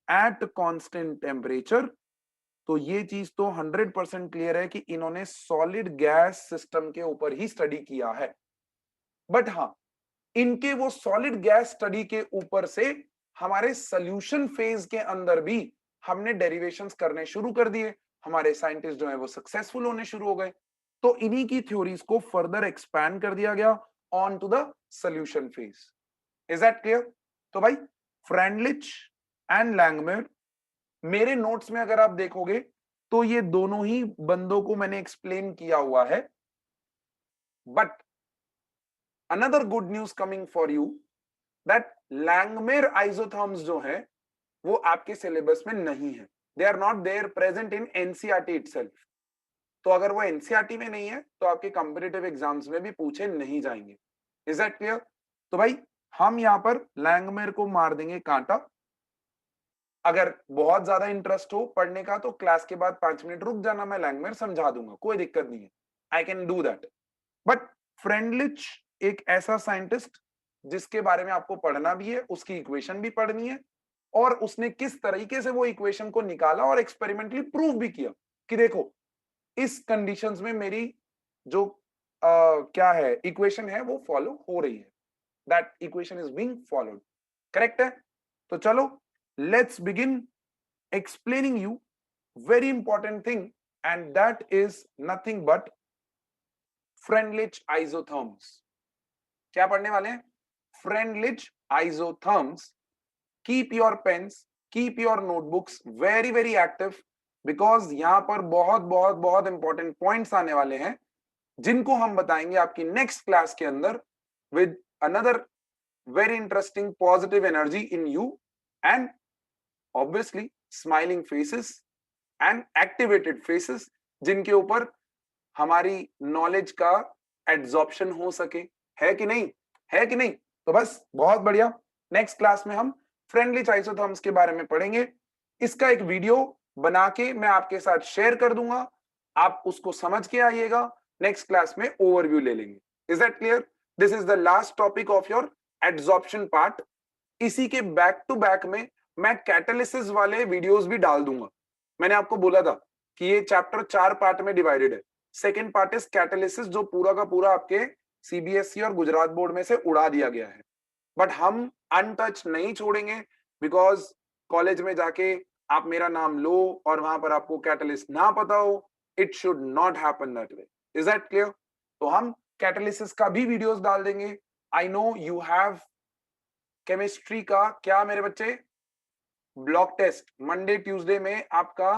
एट कांस्टेंट टेम्परेचर। तो ये चीज तो 100% क्लियर है कि इन्होंने सॉलिड गैस सिस्टम के ऊपर ही स्टडी किया है। बट हाँ, इनके वो सॉलिड गैस स्टडी के ऊपर से हमारे सॉल्यूशन फेज के अंदर भी हमने डेरिवेशंस करने शुरू कर दिए। हमारे साइंटिस्ट जो है वो सक्सेसफुल होने शुरू हो गए। तो इन्हीं की थ्योरीज को फर्दर एक्सपैंड कर दिया गया on to the solution phase. Is that clear? तो भाई फ्रेंडलिच एंड लैंगम्यूर, मेरे नोट्स में अगर आप देखोगे तो ये दोनों ही बंदों को मैंने एक्सप्लेन किया हुआ है। But another good news coming for you that Langmuir isotherms जो है वो आपके सिलेबस में नहीं है। They are not there present in NCERT itself. तो अगर वो एनसीईआरटी में नहीं है तो आपके कॉम्पिटिटिव एग्जाम्स में भी पूछे नहीं जाएंगे। Is that clear? तो भाई हम यहाँ पर लैंगमेयर को मार देंगे कांटा। अगर बहुत ज्यादा इंटरेस्ट हो पढ़ने का तो क्लास के बाद 5 मिनट रुक जाना, मैं लैंगमेयर समझा दूंगा, कोई दिक्कत नहीं है, I can do that. But Freundlich एक ऐसा साइंटिस्ट जिसके बारे में आपको पढ़ना भी है, उसकी इक्वेशन भी पढ़नी है, और उसने किस तरीके से वो इक्वेशन को निकाला और एक्सपेरिमेंटली प्रूव भी किया कि देखो इस कंडीशंस में मेरी जो क्या है इक्वेशन है वो फॉलो हो रही है, that equation is being followed. Correct है? तो चलो let's begin explaining you very important thing, and that is nothing but Freundlich isotherms। क्या पढ़ने वाले हैं? Freundlich isotherms। Keep your pens, keep your notebooks very very active, because यहाँ पर बहुत बहुत बहुत important points आने वाले हैं जिनको हम बताएंगे आपकी next class के अंदर with another very interesting positive energy in you and obviously smiling faces and activated faces, जिनके ऊपर हमारी नॉलेज का एब्जॉर्प्शन हो सके। है कि नहीं? है कि नहीं? तो बस बहुत बढ़िया। नेक्स्ट क्लास में हम फ्रेंडली आइसोथर्म्स के बारे में पढ़ेंगे। इसका एक वीडियो बना के मैं आपके साथ शेयर कर दूंगा, आप उसको समझ के आइएगा। नेक्स्ट क्लास में ओवरव्यू ले लेंगे। Is that clear? This is the last topic of your absorption part. इसी के बैक टू बैक में मैं कैटालिसिस वाले वीडियोस भी डाल दूंगा। मैंने आपको बोला था कि ये चैप्टर 4 पार्ट में डिवाइडेड है। सेकंड पार्ट इज कैटालिसिस, जो पूरा का पूरा आपके सीबीएसई और गुजरात बोर्ड में से उड़ा दिया गया है, बट हम अनटच नहीं छोड़ेंगे, बिकॉज कॉलेज में जाके आप मेरा नाम लो और वहां पर आपको कैटालिस्ट ना पता हो, it should not happen that way. Is that clear? तो हम कैटालिसिस का भी वीडियोस डाल देंगे। I know you have chemistry का क्या मेरे बच्चे, ब्लॉक टेस्ट मंडे ट्यूसडे में आपका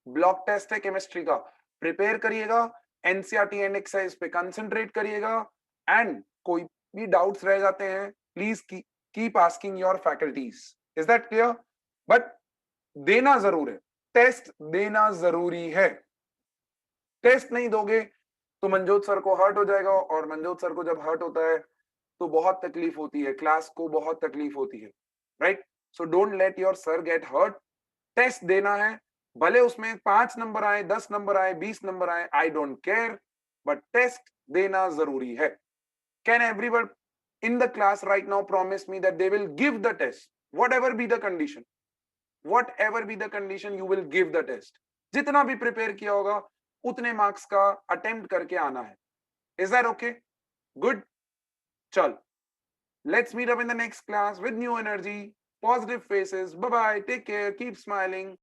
ब्लॉक टेस्ट है केमिस्ट्री का। प्रिपेयर करिएगा, एनसीईआरटी एंड एक्सरसाइज पे कंसंट्रेट करिएगा, एंड कोई भी डाउट्स रह जाते हैं please keep asking your faculties. Is that clear? But देना जरूर है, टेस्ट देना जरूरी है। टेस्ट नहीं दोगे तो मनजोत सर को हर्ट हो जाएगा, और मनजोत सर को जब हर्ट होता है तो बहुत तकलीफ होती है, क्लास को बहुत तकलीफ होती है, right? So don't let your sir get hurt। Test देना है, भले उसमें 5 नंबर आए, 10 नंबर आए, 20 नंबर आए, I don't care, but test देना जरूरी है। Can everyone in the class right now promise me that they will give the test, whatever be the condition? Whatever be the condition, you will give the test। जितना भी prepare किया होगा उतने marks का attempt करके आना है। Is that okay? Good? चल, let's meet up in the next class with new energy, positive faces. Bye bye. Take care. Keep smiling.